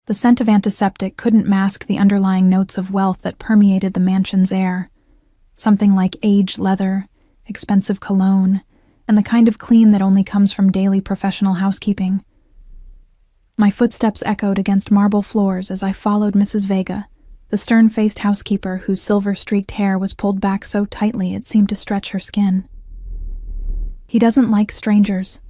The scent of antiseptic couldn't mask the underlying notes of wealth that permeated the mansion's air. Something like aged leather, expensive cologne, and the kind of clean that only comes from daily professional housekeeping. My footsteps echoed against marble floors as I followed Mrs. Vega, the stern-faced housekeeper whose silver-streaked hair was pulled back so tightly it seemed to stretch her skin. "He doesn't like strangers,"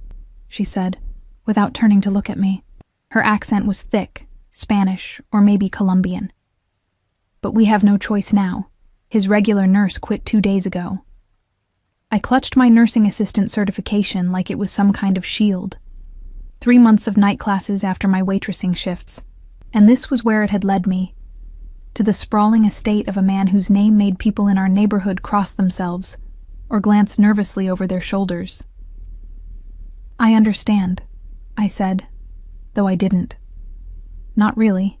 she said, without turning to look at me. Her accent was thick, Spanish, or maybe Colombian. "But we have no choice now. His regular nurse quit 2 days ago." I clutched my nursing assistant certification like it was some kind of shield. 3 months of night classes after my waitressing shifts, and this was where it had led me, to the sprawling estate of a man whose name made people in our neighborhood cross themselves or glance nervously over their shoulders. "I understand," I said, though I didn't. Not really.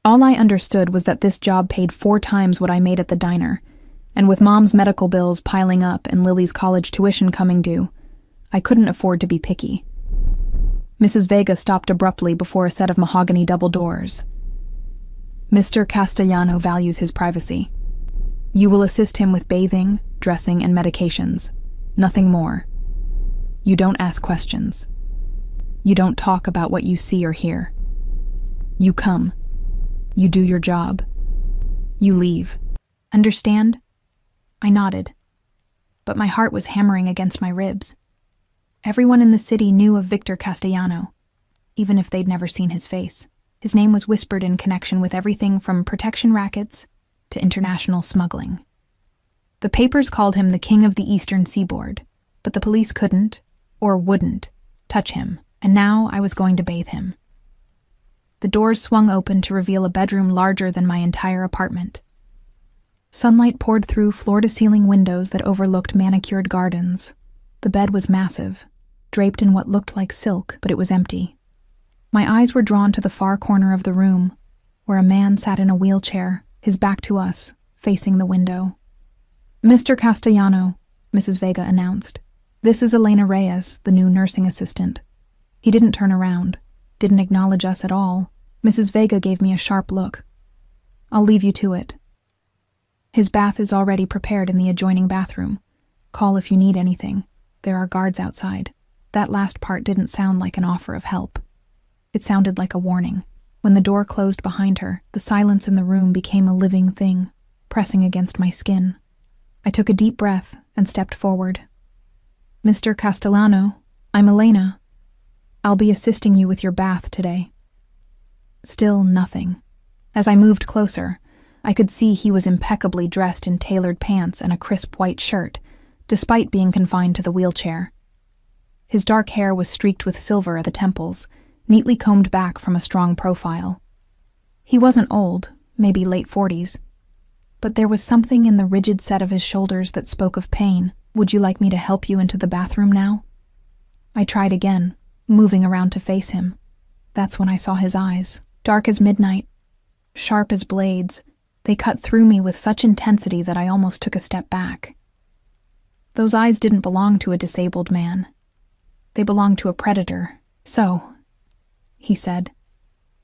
All I understood was that this job paid 4 times what I made at the diner, and with Mom's medical bills piling up and Lily's college tuition coming due, I couldn't afford to be picky. Mrs. Vega stopped abruptly before a set of mahogany double doors. "Mr. Castellano values his privacy. You will assist him with bathing, dressing, and medications. Nothing more. You don't ask questions. You don't talk about what you see or hear. You come. You do your job. You leave. Understand?" I nodded, but my heart was hammering against my ribs. Everyone in the city knew of Victor Castellano, even if they'd never seen his face. His name was whispered in connection with everything from protection rackets to international smuggling. The papers called him the King of the Eastern Seaboard, but the police couldn't, or wouldn't, touch him, and now I was going to bathe him. The doors swung open to reveal a bedroom larger than my entire apartment. Sunlight poured through floor-to-ceiling windows that overlooked manicured gardens. The bed was massive, draped in what looked like silk, but it was empty. My eyes were drawn to the far corner of the room, where a man sat in a wheelchair, his back to us, facing the window. "Mr. Castellano," Mrs. Vega announced. "This is Elena Reyes, the new nursing assistant." He didn't turn around, didn't acknowledge us at all. Mrs. Vega gave me a sharp look. "I'll leave you to it. His bath is already prepared in the adjoining bathroom. Call if you need anything. There are guards outside." That last part didn't sound like an offer of help. It sounded like a warning. When the door closed behind her, the silence in the room became a living thing, pressing against my skin. I took a deep breath and stepped forward. "Mr. Castellano, I'm Elena. I'll be assisting you with your bath today." Still nothing. As I moved closer, I could see he was impeccably dressed in tailored pants and a crisp white shirt, despite being confined to the wheelchair. His dark hair was streaked with silver at the temples, neatly combed back from a strong profile. He wasn't old, maybe late 40s, but there was something in the rigid set of his shoulders that spoke of pain. "Would you like me to help you into the bathroom now?" I tried again, moving around to face him. That's when I saw his eyes, dark as midnight, sharp as blades. They cut through me with such intensity that I almost took a step back. Those eyes didn't belong to a disabled man. They belonged to a predator. "So," he said,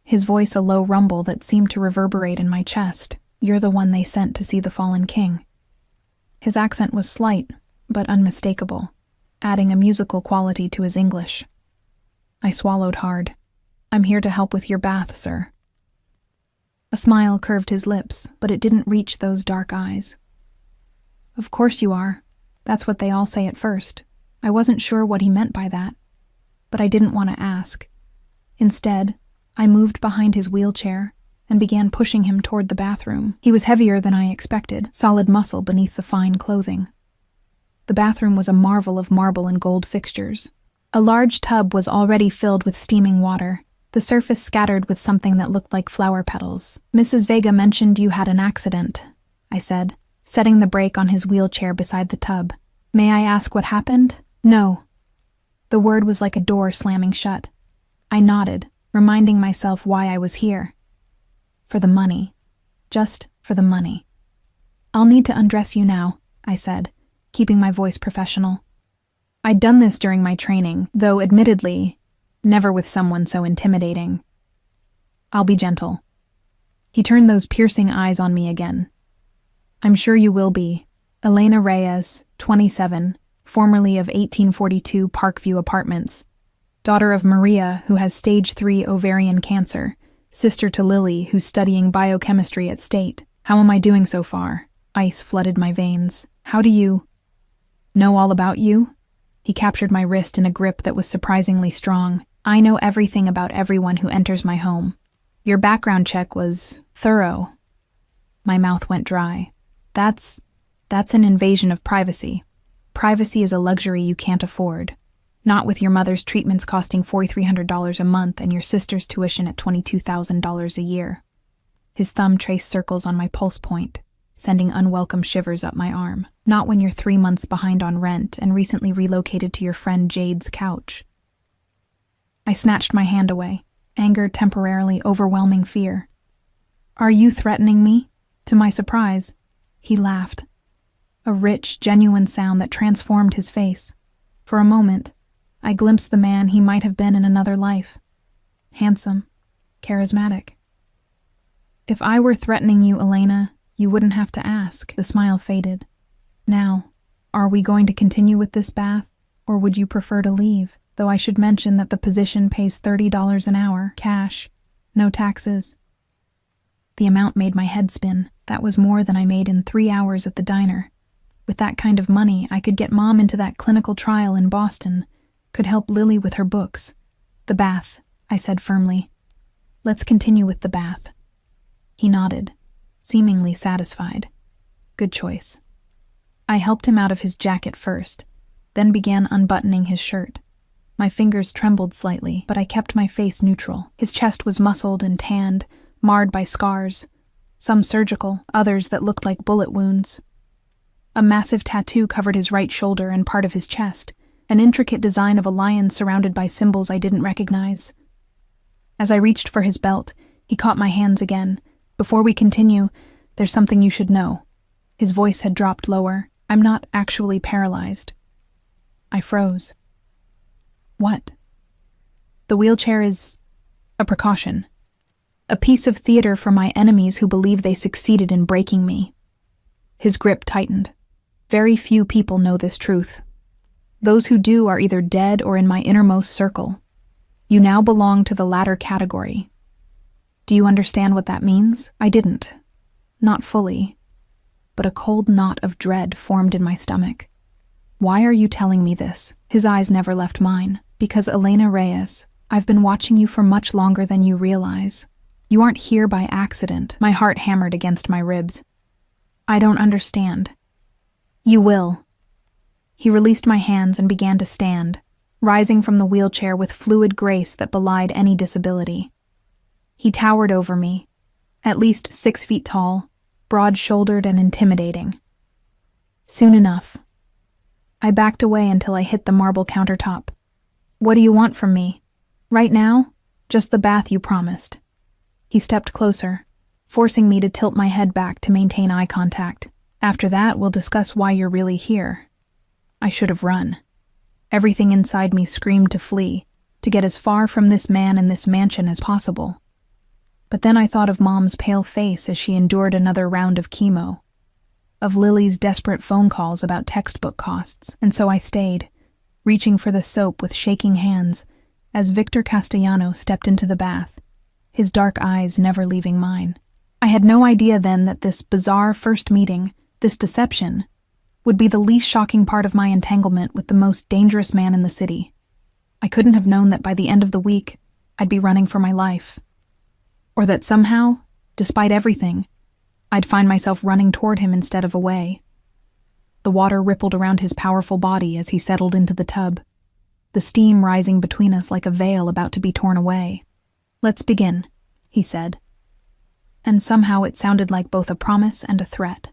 his voice a low rumble that seemed to reverberate in my chest, "you're the one they sent to see the fallen king." His accent was slight, but unmistakable, adding a musical quality to his English. I swallowed hard. "I'm here to help with your bath, sir." A smile curved his lips, but it didn't reach those dark eyes. "Of course you are. That's what they all say at first." I wasn't sure what he meant by that, but I didn't want to ask. Instead, I moved behind his wheelchair and began pushing him toward the bathroom. He was heavier than I expected, solid muscle beneath the fine clothing. The bathroom was a marvel of marble and gold fixtures. A large tub was already filled with steaming water, the surface scattered with something that looked like flower petals. "Mrs. Vega mentioned you had an accident," I said, setting the brake on his wheelchair beside the tub. "May I ask what happened?" "No." The word was like a door slamming shut. I nodded, reminding myself why I was here. For the money. Just for the money. "I'll need to undress you now," I said, keeping my voice professional. I'd done this during my training, though admittedly, never with someone so intimidating. I'll be gentle." He turned those piercing eyes on me again. "I'm sure you will be. Elena Reyes, 27, formerly of 1842 Parkview Apartments. Daughter of Maria, who has stage 3 ovarian cancer. Sister to Lily, who's studying biochemistry at State. How am I doing so far?" Ice flooded my veins. "How do you know all about you?" He captured my wrist in a grip that was surprisingly strong. "I know everything about everyone who enters my home. Your background check was thorough." My mouth went dry. That's an invasion of privacy. Privacy is a luxury you can't afford. Not with your mother's treatments costing $4,300 a month and your sister's tuition at $22,000 a year. His thumb traced circles on my pulse point, sending unwelcome shivers up my arm. "Not when you're 3 months behind on rent and recently relocated to your friend Jade's couch." I snatched my hand away, anger temporarily overwhelming fear. "Are you threatening me?" To my surprise, he laughed. A rich, genuine sound that transformed his face. For a moment, I glimpsed the man he might have been in another life. Handsome, charismatic. "If I were threatening you, Elena, you wouldn't have to ask." The smile faded. "Now, are we going to continue with this bath, or would you prefer to leave? Though I should mention that the position pays $30 an hour, cash, no taxes." The amount made my head spin. That was more than I made in 3 hours at the diner. With that kind of money, I could get Mom into that clinical trial in Boston, could help Lily with her books. "The bath," I said firmly. "Let's continue with the bath." He nodded, seemingly satisfied. Good choice. I helped him out of his jacket first, then began unbuttoning his shirt. My fingers trembled slightly, but I kept my face neutral. His chest was muscled and tanned, marred by scars, some surgical, others that looked like bullet wounds. A massive tattoo covered his right shoulder and part of his chest, an intricate design of a lion surrounded by symbols I didn't recognize. As I reached for his belt, he caught my hands again. "Before we continue, there's something you should know." His voice had dropped lower. "I'm not actually paralyzed." I froze. "What?" "The wheelchair is a precaution. A piece of theater for my enemies who believe they succeeded in breaking me." His grip tightened. "Very few people know this truth. Those who do are either dead or in my innermost circle. You now belong to the latter category. Do you understand what that means?" I didn't. Not fully. But a cold knot of dread formed in my stomach. "Why are you telling me this?" His eyes never left mine. "Because Elena Reyes, I've been watching you for much longer than you realize. You aren't here by accident." My heart hammered against my ribs. "I don't understand." "You will." He released my hands and began to stand, rising from the wheelchair with fluid grace that belied any disability. He towered over me, at least 6 feet tall, broad-shouldered and intimidating. Soon enough, I backed away until I hit the marble countertop. "What do you want from me?" "Right now, just the bath you promised." He stepped closer, forcing me to tilt my head back to maintain eye contact. "After that, we'll discuss why you're really here." I should have run. Everything inside me screamed to flee, to get as far from this man and this mansion as possible. But then I thought of Mom's pale face as she endured another round of chemo, of Lily's desperate phone calls about textbook costs, and so I stayed, reaching for the soap with shaking hands as Victor Castellano stepped into the bath, his dark eyes never leaving mine. I had no idea then that this bizarre first meeting, this deception, would be the least shocking part of my entanglement with the most dangerous man in the city. I couldn't have known that by the end of the week, I'd be running for my life. Or that somehow, despite everything, I'd find myself running toward him instead of away. The water rippled around his powerful body as he settled into the tub, the steam rising between us like a veil about to be torn away. "Let's begin," he said. And somehow it sounded like both a promise and a threat.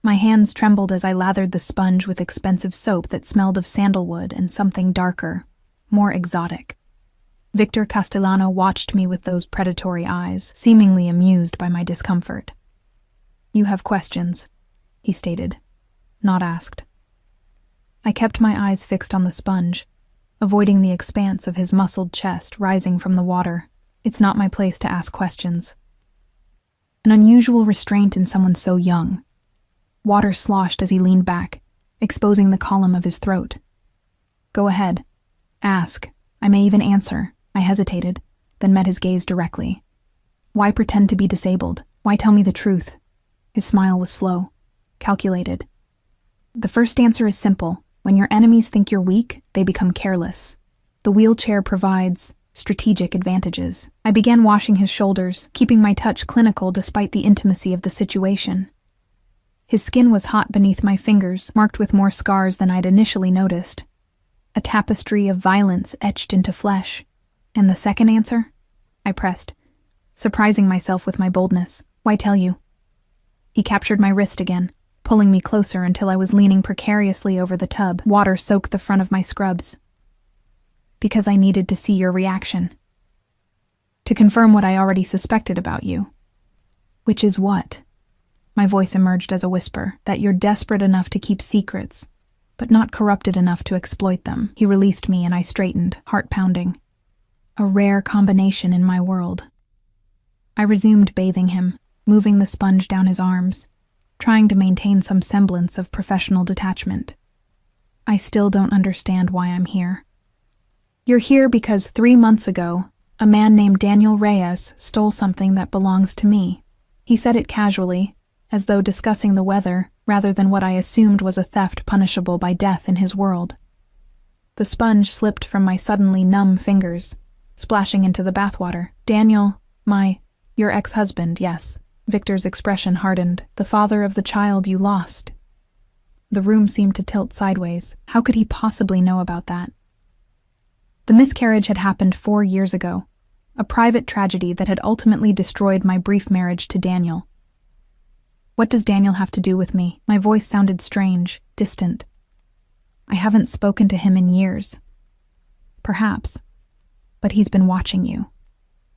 My hands trembled as I lathered the sponge with expensive soap that smelled of sandalwood and something darker, more exotic. Victor Castellano watched me with those predatory eyes, seemingly amused by my discomfort. "You have questions," he stated, not asked. I kept my eyes fixed on the sponge, avoiding the expanse of his muscled chest rising from the water. It's not my place to ask questions. An unusual restraint in someone so young. Water sloshed as he leaned back, exposing the column of his throat. Go ahead. Ask. I may even answer. I hesitated, then met his gaze directly. Why pretend to be disabled? Why tell me the truth? His smile was slow, calculated. The first answer is simple. When your enemies think you're weak, they become careless. The wheelchair provides strategic advantages. I began washing his shoulders, keeping my touch clinical despite the intimacy of the situation. His skin was hot beneath my fingers, marked with more scars than I'd initially noticed. A tapestry of violence etched into flesh. And the second answer? I pressed, surprising myself with my boldness. Why tell you? He captured my wrist again, pulling me closer until I was leaning precariously over the tub. Water soaked the front of my scrubs. Because I needed to see your reaction. To confirm what I already suspected about you. Which is what? My voice emerged as a whisper, that you're desperate enough to keep secrets, but not corrupted enough to exploit them. He released me and I straightened, heart pounding. A rare combination in my world. I resumed bathing him, moving the sponge down his arms, trying to maintain some semblance of professional detachment. I still don't understand why I'm here. You're here because 3 months ago, a man named Daniel Reyes stole something that belongs to me. He said it casually, as though discussing the weather rather than what I assumed was a theft punishable by death in his world. The sponge slipped from my suddenly numb fingers, splashing into the bathwater. Daniel, your ex-husband, yes. Victor's expression hardened. The father of the child you lost. The room seemed to tilt sideways. How could he possibly know about that? The miscarriage had happened 4 years ago, a private tragedy that had ultimately destroyed my brief marriage to Daniel. What does Daniel have to do with me? My voice sounded strange, distant. I haven't spoken to him in years. Perhaps. But he's been watching you.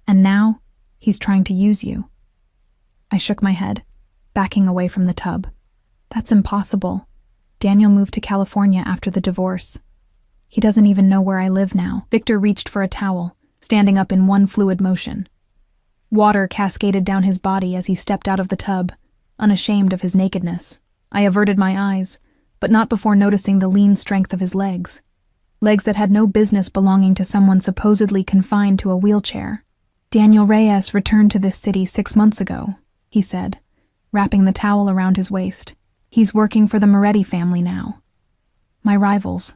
And now, he's trying to use you. I shook my head, backing away from the tub. That's impossible. Daniel moved to California after the divorce. He doesn't even know where I live now. Victor reached for a towel, standing up in one fluid motion. Water cascaded down his body as he stepped out of the tub, unashamed of his nakedness. I averted my eyes, but not before noticing the lean strength of his legs. Legs that had no business belonging to someone supposedly confined to a wheelchair. Daniel Reyes returned to this city 6 months ago, he said, wrapping the towel around his waist. He's working for the Moretti family now. My rivals.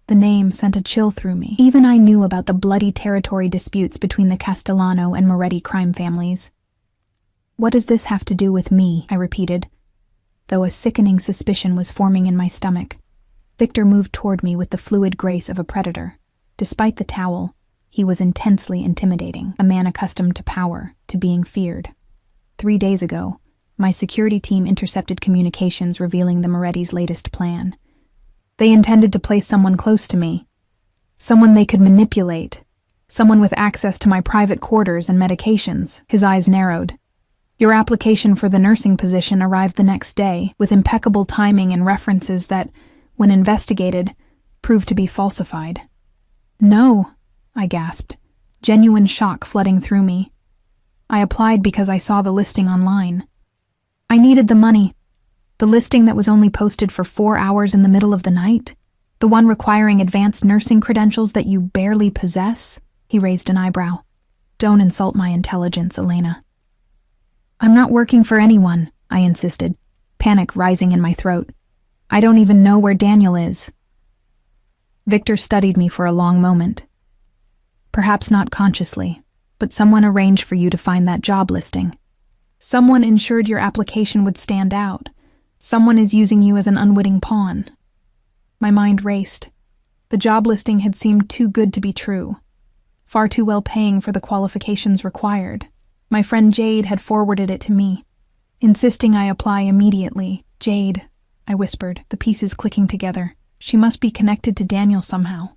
The name sent a chill through me. Even I knew about the bloody territory disputes between the Castellano and Moretti crime families. What does this have to do with me? I repeated, though a sickening suspicion was forming in my stomach. Victor moved toward me with the fluid grace of a predator. Despite the towel, he was intensely intimidating, a man accustomed to power, to being feared. 3 days ago, my security team intercepted communications revealing the Moretti's latest plan. They intended to place someone close to me, someone they could manipulate, someone with access to my private quarters and medications. His eyes narrowed. Your application for the nursing position arrived the next day, with impeccable timing and references that, when investigated, proved to be falsified. No, I gasped, genuine shock flooding through me. I applied because I saw the listing online. I needed the money. The listing that was only posted for 4 hours in the middle of the night? The one requiring advanced nursing credentials that you barely possess? He raised an eyebrow. Don't insult my intelligence, Elena. I'm not working for anyone, I insisted, panic rising in my throat. I don't even know where Daniel is. Victor studied me for a long moment. Perhaps not consciously, but someone arranged for you to find that job listing. Someone ensured your application would stand out. Someone is using you as an unwitting pawn. My mind raced. The job listing had seemed too good to be true, far too well paying for the qualifications required. My friend Jade had forwarded it to me, insisting I apply immediately. Jade, I whispered, the pieces clicking together. She must be connected to Daniel somehow.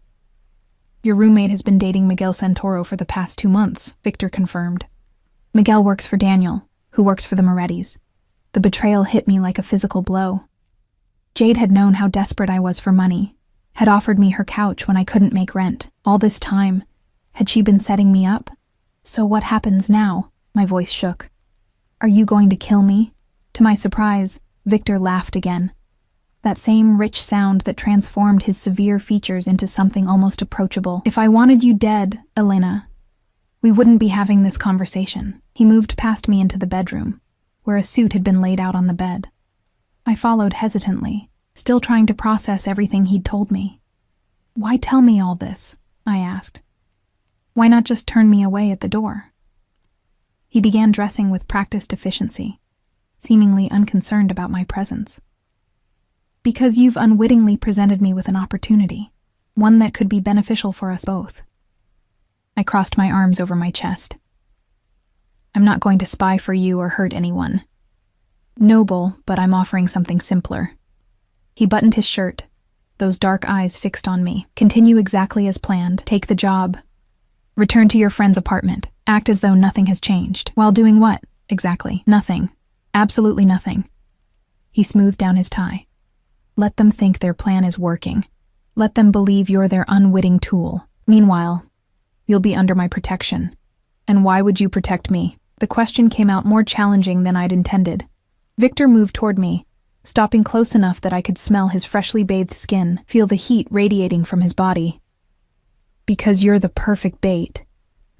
Your roommate has been dating Miguel Santoro for the past 2 months, Victor confirmed. Miguel works for Daniel, who works for the Morettis. The betrayal hit me like a physical blow. Jade had known how desperate I was for money, had offered me her couch when I couldn't make rent. All this time, had she been setting me up? So what happens now? My voice shook. Are you going to kill me? To my surprise, Victor laughed again. That same rich sound that transformed his severe features into something almost approachable. If I wanted you dead, Elena, we wouldn't be having this conversation. He moved past me into the bedroom, where a suit had been laid out on the bed. I followed hesitantly, still trying to process everything he'd told me. Why tell me all this? I asked. Why not just turn me away at the door? He began dressing with practiced efficiency, seemingly unconcerned about my presence. Because you've unwittingly presented me with an opportunity, one that could be beneficial for us both. I crossed my arms over my chest. I'm not going to spy for you or hurt anyone. Noble, but I'm offering something simpler. He buttoned his shirt, those dark eyes fixed on me. Continue exactly as planned. Take the job. Return to your friend's apartment. Act as though nothing has changed. While doing what? Exactly. Nothing. Absolutely nothing. He smoothed down his tie. Let them think their plan is working. Let them believe you're their unwitting tool. Meanwhile, you'll be under my protection. And why would you protect me? The question came out more challenging than I'd intended. Victor moved toward me, stopping close enough that I could smell his freshly bathed skin, feel the heat radiating from his body. Because you're the perfect bait.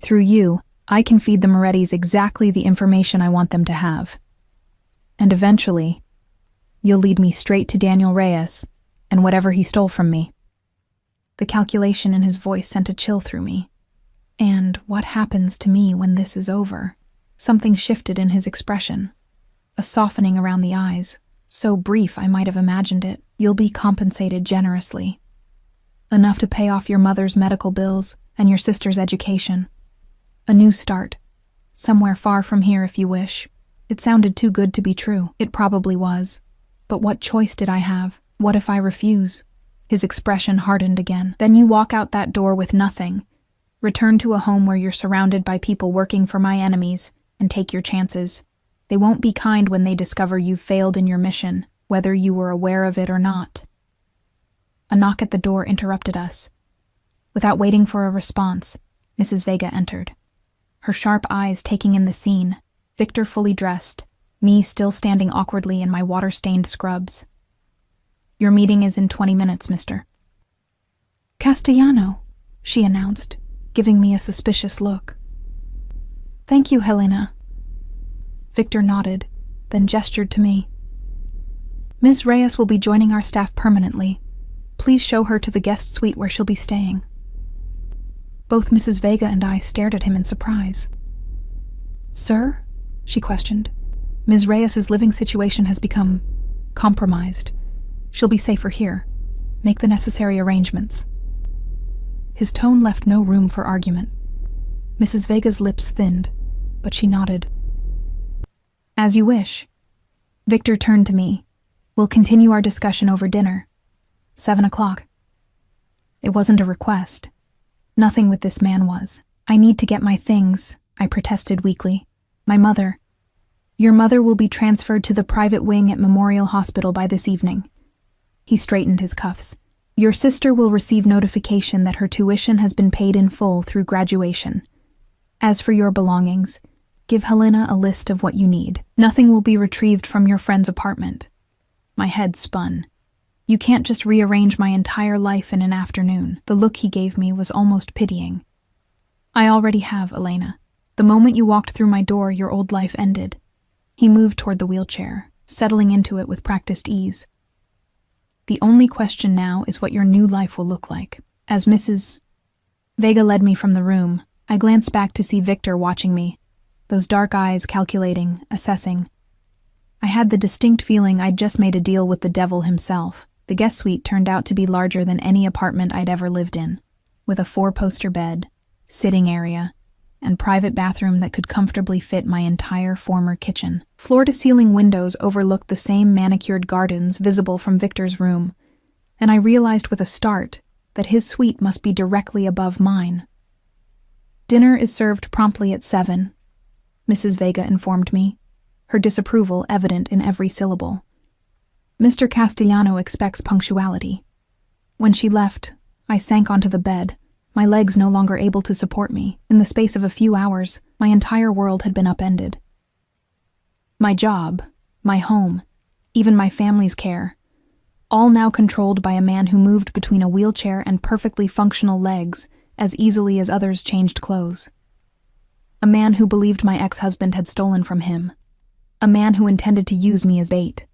Through you, I can feed the Morettis exactly the information I want them to have. And eventually, you'll lead me straight to Daniel Reyes and whatever he stole from me. The calculation in his voice sent a chill through me. And what happens to me when this is over? Something shifted in his expression. A softening around the eyes, so brief I might have imagined it. You'll be compensated generously. Enough to pay off your mother's medical bills and your sister's education. A new start. Somewhere far from here if you wish. It sounded too good to be true. It probably was. But what choice did I have? What if I refuse? His expression hardened again. Then you walk out that door with nothing. Return to a home where you're surrounded by people working for my enemies, and take your chances. They won't be kind when they discover you've failed in your mission, whether you were aware of it or not. A knock at the door interrupted us. Without waiting for a response, Mrs. Vega entered. Her sharp eyes taking in the scene, Victor fully dressed, me still standing awkwardly in my water-stained scrubs. Your meeting is in 20 minutes, mister. Castellano, she announced, giving me a suspicious look. Thank you, Helena. Victor nodded, then gestured to me. Ms. Reyes will be joining our staff permanently. Please show her to the guest suite where she'll be staying. Both Mrs. Vega and I stared at him in surprise. Sir? She questioned. Ms. Reyes's living situation has become compromised. She'll be safer here. Make the necessary arrangements. His tone left no room for argument. Mrs. Vega's lips thinned, but she nodded. As you wish. Victor turned to me. We'll continue our discussion over dinner. 7 o'clock. It wasn't a request. Nothing with this man was. I need to get my things, I protested weakly. My mother. Your mother will be transferred to the private wing at Memorial Hospital by this evening. He straightened his cuffs. Your sister will receive notification that her tuition has been paid in full through graduation. As for your belongings, give Helena a list of what you need. Nothing will be retrieved from your friend's apartment. My head spun. You can't just rearrange my entire life in an afternoon. The look he gave me was almost pitying. I already have, Elena. The moment you walked through my door, your old life ended. He moved toward the wheelchair, settling into it with practiced ease. The only question now is what your new life will look like. As Mrs. Vega led me from the room, I glanced back to see Victor watching me, those dark eyes calculating, assessing. I had the distinct feeling I'd just made a deal with the devil himself. The guest suite turned out to be larger than any apartment I'd ever lived in, with a 4-poster bed, sitting area, and private bathroom that could comfortably fit my entire former kitchen. Floor-to-ceiling windows overlooked the same manicured gardens visible from Victor's room, and I realized with a start that his suite must be directly above mine. Dinner is served promptly at 7, Mrs. Vega informed me, her disapproval evident in every syllable. Mr. Castellano expects punctuality. When she left, I sank onto the bed, my legs no longer able to support me. In the space of a few hours, my entire world had been upended. My job, my home, even my family's care, all now controlled by a man who moved between a wheelchair and perfectly functional legs as easily as others changed clothes. A man who believed my ex-husband had stolen from him. A man who intended to use me as bait.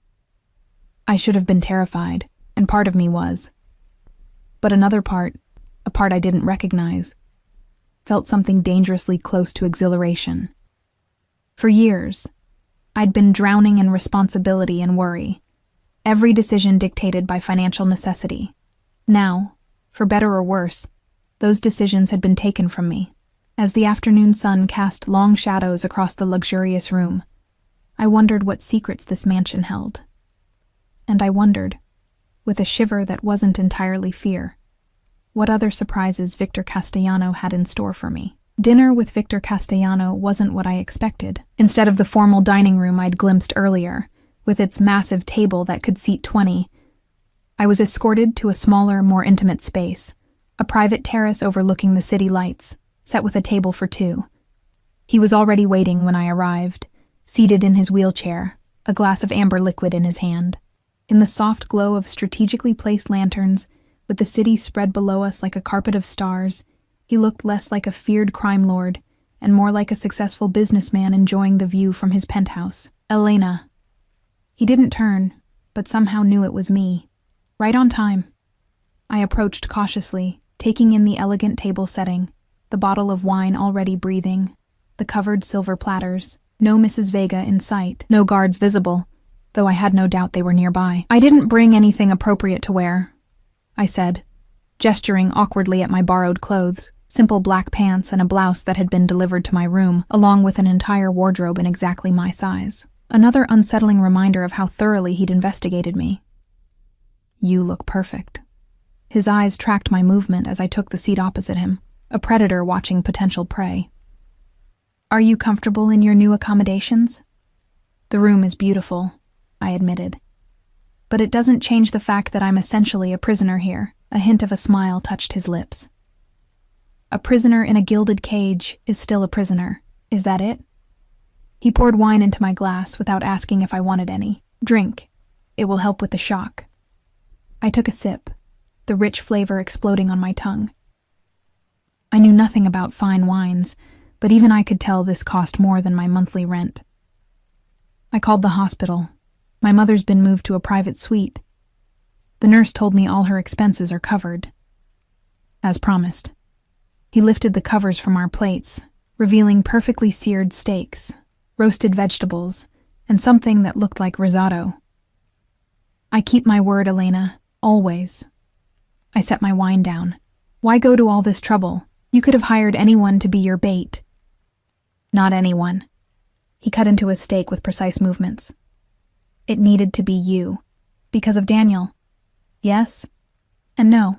I should have been terrified, and part of me was. But another part, a part I didn't recognize, felt something dangerously close to exhilaration. For years, I'd been drowning in responsibility and worry, every decision dictated by financial necessity. Now, for better or worse, those decisions had been taken from me. As the afternoon sun cast long shadows across the luxurious room, I wondered what secrets this mansion held. And I wondered, with a shiver that wasn't entirely fear, what other surprises Victor Castellano had in store for me. Dinner with Victor Castellano wasn't what I expected. Instead of the formal dining room I'd glimpsed earlier, with its massive table that could seat 20, I was escorted to a smaller, more intimate space, a private terrace overlooking the city lights, set with a table for two. He was already waiting when I arrived, seated in his wheelchair, a glass of amber liquid in his hand. In the soft glow of strategically placed lanterns, with the city spread below us like a carpet of stars, he looked less like a feared crime lord and more like a successful businessman enjoying the view from his penthouse. Elena. He didn't turn, but somehow knew it was me. Right on time. I approached cautiously, taking in the elegant table setting, the bottle of wine already breathing, the covered silver platters, no Mrs. Vega in sight, no guards visible, though I had no doubt they were nearby. I didn't bring anything appropriate to wear, I said, gesturing awkwardly at my borrowed clothes, simple black pants and a blouse that had been delivered to my room, along with an entire wardrobe in exactly my size. Another unsettling reminder of how thoroughly he'd investigated me. You look perfect. His eyes tracked my movement as I took the seat opposite him, a predator watching potential prey. Are you comfortable in your new accommodations? The room is beautiful, I admitted. But it doesn't change the fact that I'm essentially a prisoner here. A hint of a smile touched his lips. A prisoner in a gilded cage is still a prisoner. Is that it? He poured wine into my glass without asking if I wanted any. Drink. It will help with the shock. I took a sip, the rich flavor exploding on my tongue. I knew nothing about fine wines, but even I could tell this cost more than my monthly rent. I called the hospital. My mother's been moved to a private suite. The nurse told me all her expenses are covered. As promised. He lifted the covers from our plates, revealing perfectly seared steaks, roasted vegetables, and something that looked like risotto. I keep my word, Elena, always. I set my wine down. Why go to all this trouble? You could have hired anyone to be your bait. Not anyone. He cut into his steak with precise movements. It needed to be you. Because of Daniel. Yes and no.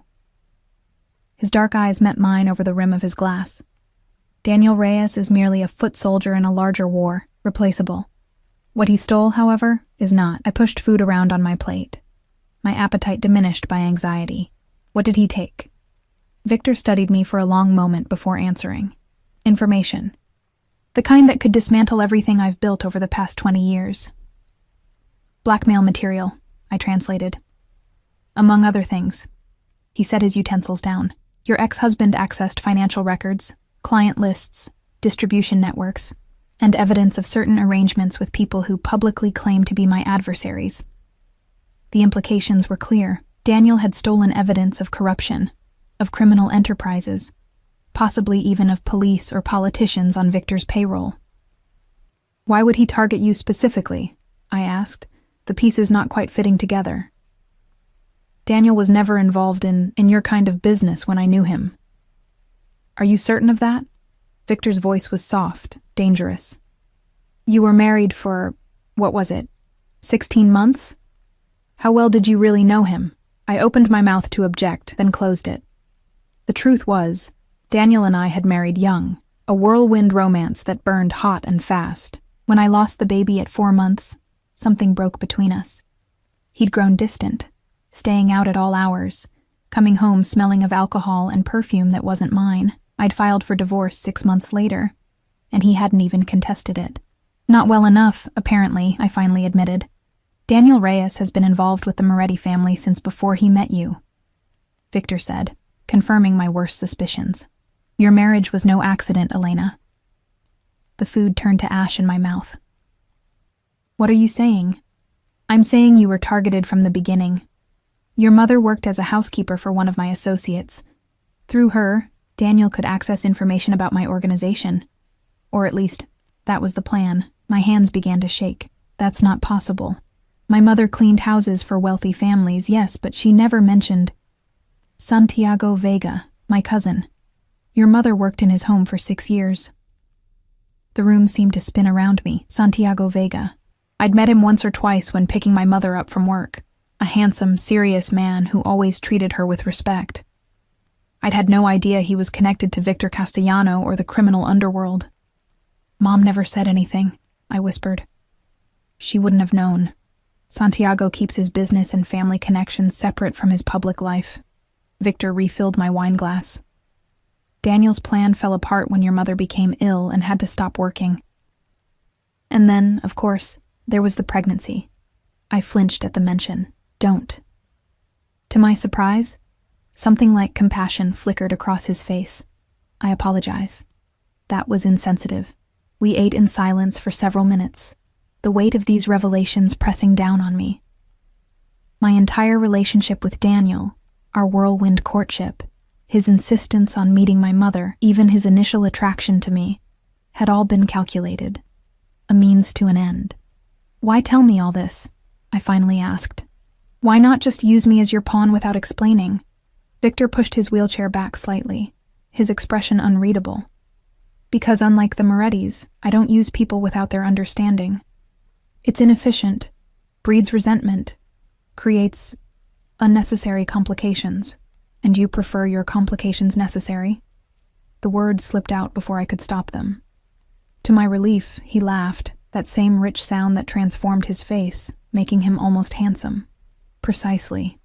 His dark eyes met mine over the rim of his glass. Daniel Reyes is merely a foot soldier in a larger war, replaceable. What he stole, however, is not. I pushed food around on my plate. My appetite diminished by anxiety. What did he take? Victor studied me for a long moment before answering. Information. The kind that could dismantle everything I've built over the past 20 years. Blackmail material, I translated. Among other things. He set his utensils down. Your ex-husband accessed financial records, client lists, distribution networks, and evidence of certain arrangements with people who publicly claim to be my adversaries. The implications were clear. Daniel had stolen evidence of corruption, of criminal enterprises, possibly even of police or politicians on Victor's payroll. Why would he target you specifically? I asked, the pieces not quite fitting together. Daniel was never involved in your kind of business when I knew him. Are you certain of that? Victor's voice was soft, dangerous. You were married for, what was it, 16 months? How well did you really know him? I opened my mouth to object, then closed it. The truth was, Daniel and I had married young, a whirlwind romance that burned hot and fast. When I lost the baby at 4 months, something broke between us. He'd grown distant, staying out at all hours, coming home smelling of alcohol and perfume that wasn't mine. I'd filed for divorce 6 months later, and he hadn't even contested it. Not well enough, apparently, I finally admitted. Daniel Reyes has been involved with the Moretti family since before he met you, Victor said, confirming my worst suspicions. Your marriage was no accident, Elena. The food turned to ash in my mouth. What are you saying? I'm saying you were targeted from the beginning. Your mother worked as a housekeeper for one of my associates. Through her, Daniel could access information about my organization. Or at least, that was the plan. My hands began to shake. That's not possible. My mother cleaned houses for wealthy families, yes, but she never mentioned Santiago Vega, my cousin. Your mother worked in his home for 6 years. The room seemed to spin around me. Santiago Vega. I'd met him once or twice when picking my mother up from work. A handsome, serious man who always treated her with respect. I'd had no idea he was connected to Victor Castellano or the criminal underworld. Mom never said anything, I whispered. She wouldn't have known. Santiago keeps his business and family connections separate from his public life. Victor refilled my wine glass. Daniel's plan fell apart when your mother became ill and had to stop working. And then, of course, there was the pregnancy. I flinched at the mention. Don't. To my surprise, something like compassion flickered across his face. I apologize. That was insensitive. We ate in silence for several minutes, the weight of these revelations pressing down on me. My entire relationship with Daniel, our whirlwind courtship, his insistence on meeting my mother, even his initial attraction to me, had all been calculated, a means to an end. Why tell me all this? I finally asked. Why not just use me as your pawn without explaining? Victor pushed his wheelchair back slightly, his expression unreadable. Because unlike the Morettis, I don't use people without their understanding. It's inefficient, breeds resentment, creates unnecessary complications. And you prefer your complications necessary? The words slipped out before I could stop them. To my relief, he laughed, that same rich sound that transformed his face, making him almost handsome. Precisely.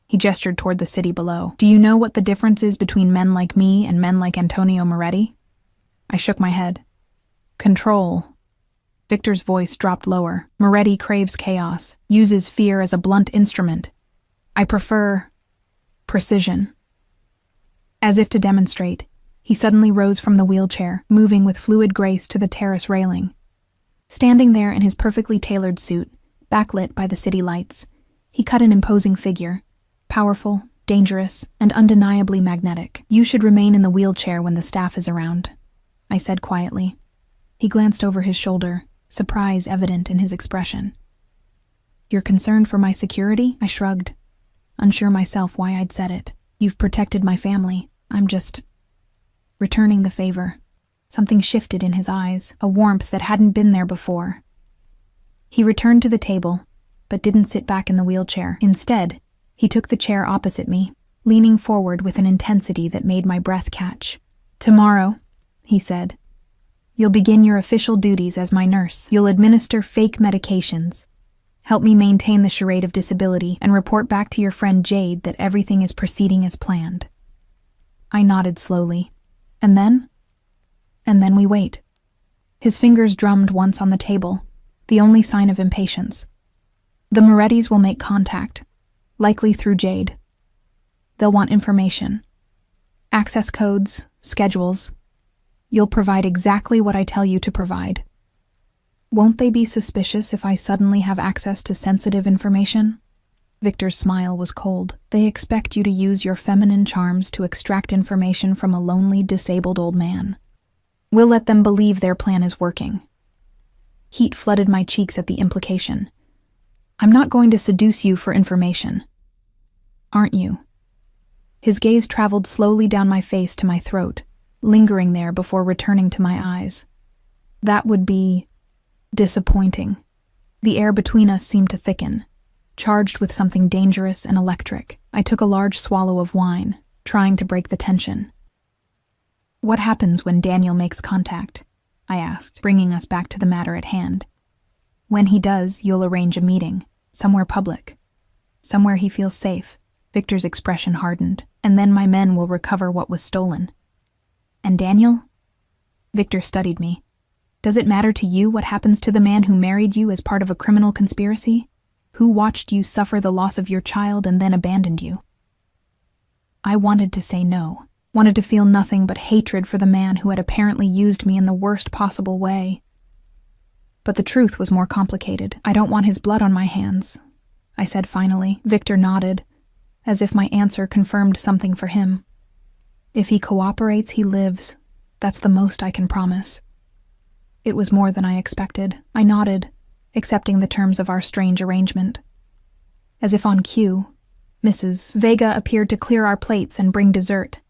He gestured toward the city below. Do you know what the difference is between men like me and men like Antonio Moretti? I shook my head. Control. Victor's voice dropped lower. Moretti craves chaos, uses fear as a blunt instrument. I prefer precision. As if to demonstrate, he suddenly rose from the wheelchair, moving with fluid grace to the terrace railing. Standing there in his perfectly tailored suit, backlit by the city lights, he cut an imposing figure, powerful, dangerous, and undeniably magnetic. You should remain in the wheelchair when the staff is around, I said quietly. He glanced over his shoulder, surprise evident in his expression. You're concerned for my security? I shrugged, unsure myself why I'd said it. You've protected my family. I'm just returning the favor. Something shifted in his eyes, a warmth that hadn't been there before. He returned to the table, but didn't sit back in the wheelchair. Instead, he took the chair opposite me, leaning forward with an intensity that made my breath catch. Tomorrow, he said, you'll begin your official duties as my nurse. You'll administer fake medications, help me maintain the charade of disability, and report back to your friend Jade that everything is proceeding as planned. I nodded slowly. And then? And then we wait. His fingers drummed once on the table, the only sign of impatience. The Morettis will make contact, likely through Jade. They'll want information. Access codes, schedules. You'll provide exactly what I tell you to provide. Won't they be suspicious if I suddenly have access to sensitive information? Victor's smile was cold. They expect you to use your feminine charms to extract information from a lonely, disabled old man. We'll let them believe their plan is working. Heat flooded my cheeks at the implication. I'm not going to seduce you for information. Aren't you? His gaze traveled slowly down my face to my throat, lingering there before returning to my eyes. That would be disappointing. The air between us seemed to thicken, charged with something dangerous and electric. I took a large swallow of wine, trying to break the tension. What happens when Daniel makes contact? I asked, bringing us back to the matter at hand. When he does, you'll arrange a meeting, somewhere public, somewhere he feels safe. Victor's expression hardened. And then my men will recover what was stolen. And Daniel? Victor studied me. Does it matter to you what happens to the man who married you as part of a criminal conspiracy? Who watched you suffer the loss of your child and then abandoned you? I wanted to say no, wanted to feel nothing but hatred for the man who had apparently used me in the worst possible way. But the truth was more complicated. I don't want his blood on my hands, I said finally. Victor nodded, as if my answer confirmed something for him. If he cooperates, he lives. That's the most I can promise. It was more than I expected. I nodded, accepting the terms of our strange arrangement. As if on cue, Mrs. Vega appeared to clear our plates and bring dessert,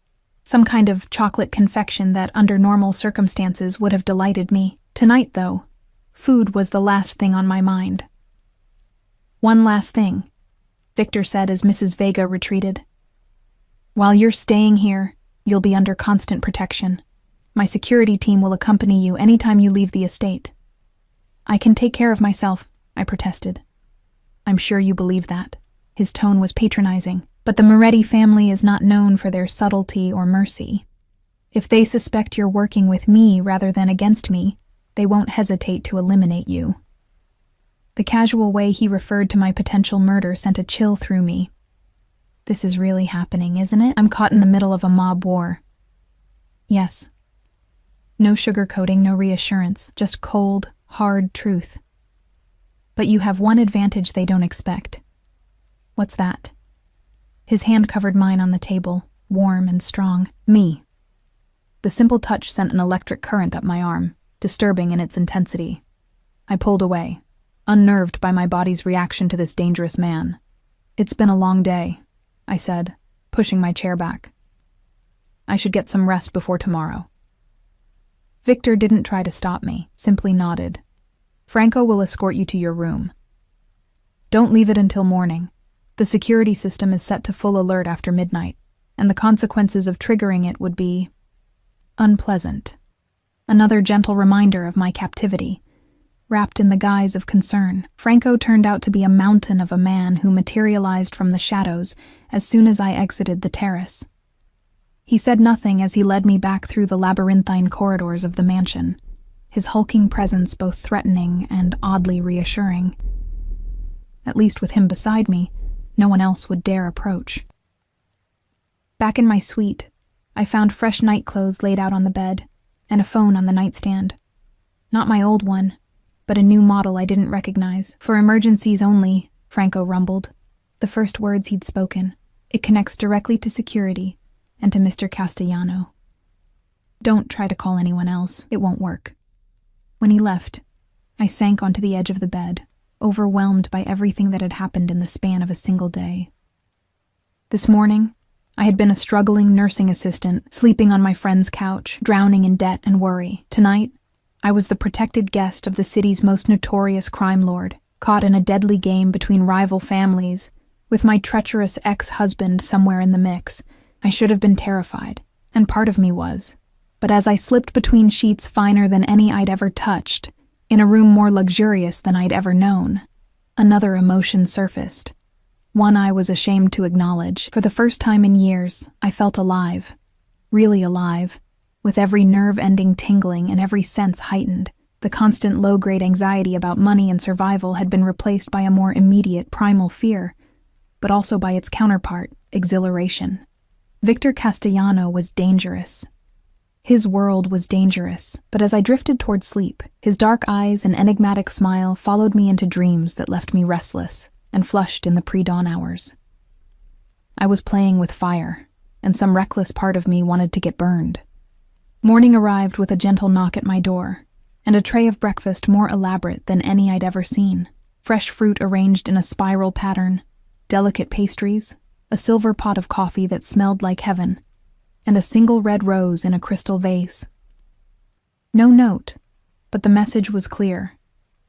some kind of chocolate confection that under normal circumstances would have delighted me. Tonight, though, food was the last thing on my mind. One last thing, Victor said as Mrs. Vega retreated. While you're staying here, you'll be under constant protection. My security team will accompany you anytime you leave the estate. I can take care of myself, I protested. I'm sure you believe that. His tone was patronizing, but the Moretti family is not known for their subtlety or mercy. If they suspect you're working with me rather than against me, they won't hesitate to eliminate you. The casual way he referred to my potential murder sent a chill through me. This is really happening, isn't it? I'm caught in the middle of a mob war. Yes. No sugarcoating, no reassurance, just cold, hard truth. But you have one advantage they don't expect. What's that? His hand covered mine on the table, warm and strong. Me. The simple touch sent an electric current up my arm, disturbing in its intensity. I pulled away, unnerved by my body's reaction to this dangerous man. It's been a long day, I said, pushing my chair back. I should get some rest before tomorrow. Victor didn't try to stop me, simply nodded. Franco will escort you to your room. Don't leave it until morning. The security system is set to full alert after midnight, and the consequences of triggering it would be unpleasant. Another gentle reminder of my captivity. Wrapped in the guise of concern, Franco turned out to be a mountain of a man who materialized from the shadows as soon as I exited the terrace. He said nothing as he led me back through the labyrinthine corridors of the mansion, his hulking presence both threatening and oddly reassuring. At least with him beside me, no one else would dare approach. Back in my suite, I found fresh night clothes laid out on the bed, and a phone on the nightstand. Not my old one, but a new model I didn't recognize. For emergencies only, Franco rumbled, the first words he'd spoken. It connects directly to security and to Mr. Castellano. Don't try to call anyone else. It won't work. When he left, I sank onto the edge of the bed, overwhelmed by everything that had happened in the span of a single day. This morning, I had been a struggling nursing assistant, sleeping on my friend's couch, drowning in debt and worry. Tonight, I was the protected guest of the city's most notorious crime lord, caught in a deadly game between rival families, with my treacherous ex-husband somewhere in the mix. I should have been terrified, and part of me was. But as I slipped between sheets finer than any I'd ever touched, in a room more luxurious than I'd ever known, another emotion surfaced. One I was ashamed to acknowledge. For the first time in years, I felt alive. Really alive. With every nerve ending tingling and every sense heightened. The constant low-grade anxiety about money and survival had been replaced by a more immediate primal fear, but also by its counterpart, exhilaration. Victor Castellano was dangerous. His world was dangerous, but as I drifted toward sleep, his dark eyes and enigmatic smile followed me into dreams that left me restless and flushed in the pre-dawn hours. I was playing with fire, and some reckless part of me wanted to get burned. Morning arrived with a gentle knock at my door, and a tray of breakfast more elaborate than any I'd ever seen. Fresh fruit arranged in a spiral pattern, delicate pastries, a silver pot of coffee that smelled like heaven, and a single red rose in a crystal vase. No note, but the message was clear.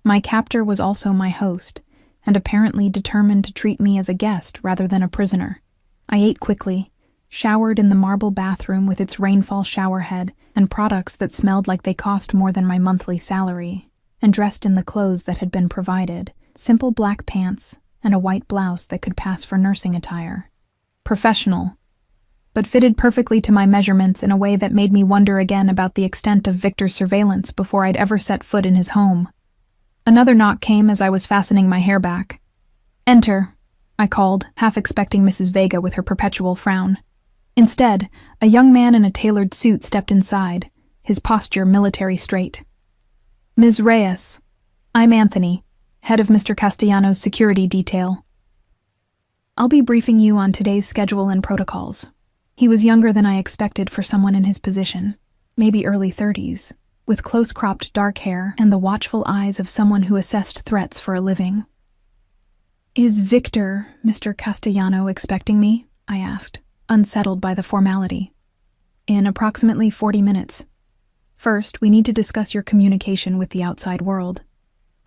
My captor was also my host, and apparently determined to treat me as a guest rather than a prisoner. I ate quickly, showered in the marble bathroom with its rainfall showerhead and products that smelled like they cost more than my monthly salary, and dressed in the clothes that had been provided, simple black pants and a white blouse that could pass for nursing attire. professional, but fitted perfectly to my measurements in a way that made me wonder again about the extent of Victor's surveillance before I'd ever set foot in his home. Another knock came as I was fastening my hair back. "Enter," I called, half expecting Mrs. Vega with her perpetual frown. Instead, a young man in a tailored suit stepped inside, his posture military straight. "Ms. Reyes, I'm Anthony, head of Mr. Castellano's security detail. I'll be briefing you on today's schedule and protocols." He was younger than I expected for someone in his position, maybe early 30s, with close-cropped dark hair and the watchful eyes of someone who assessed threats for a living. "Is Victor, Mr. Castellano, expecting me?" I asked, unsettled by the formality. "In approximately 40 minutes. First, we need to discuss your communication with the outside world."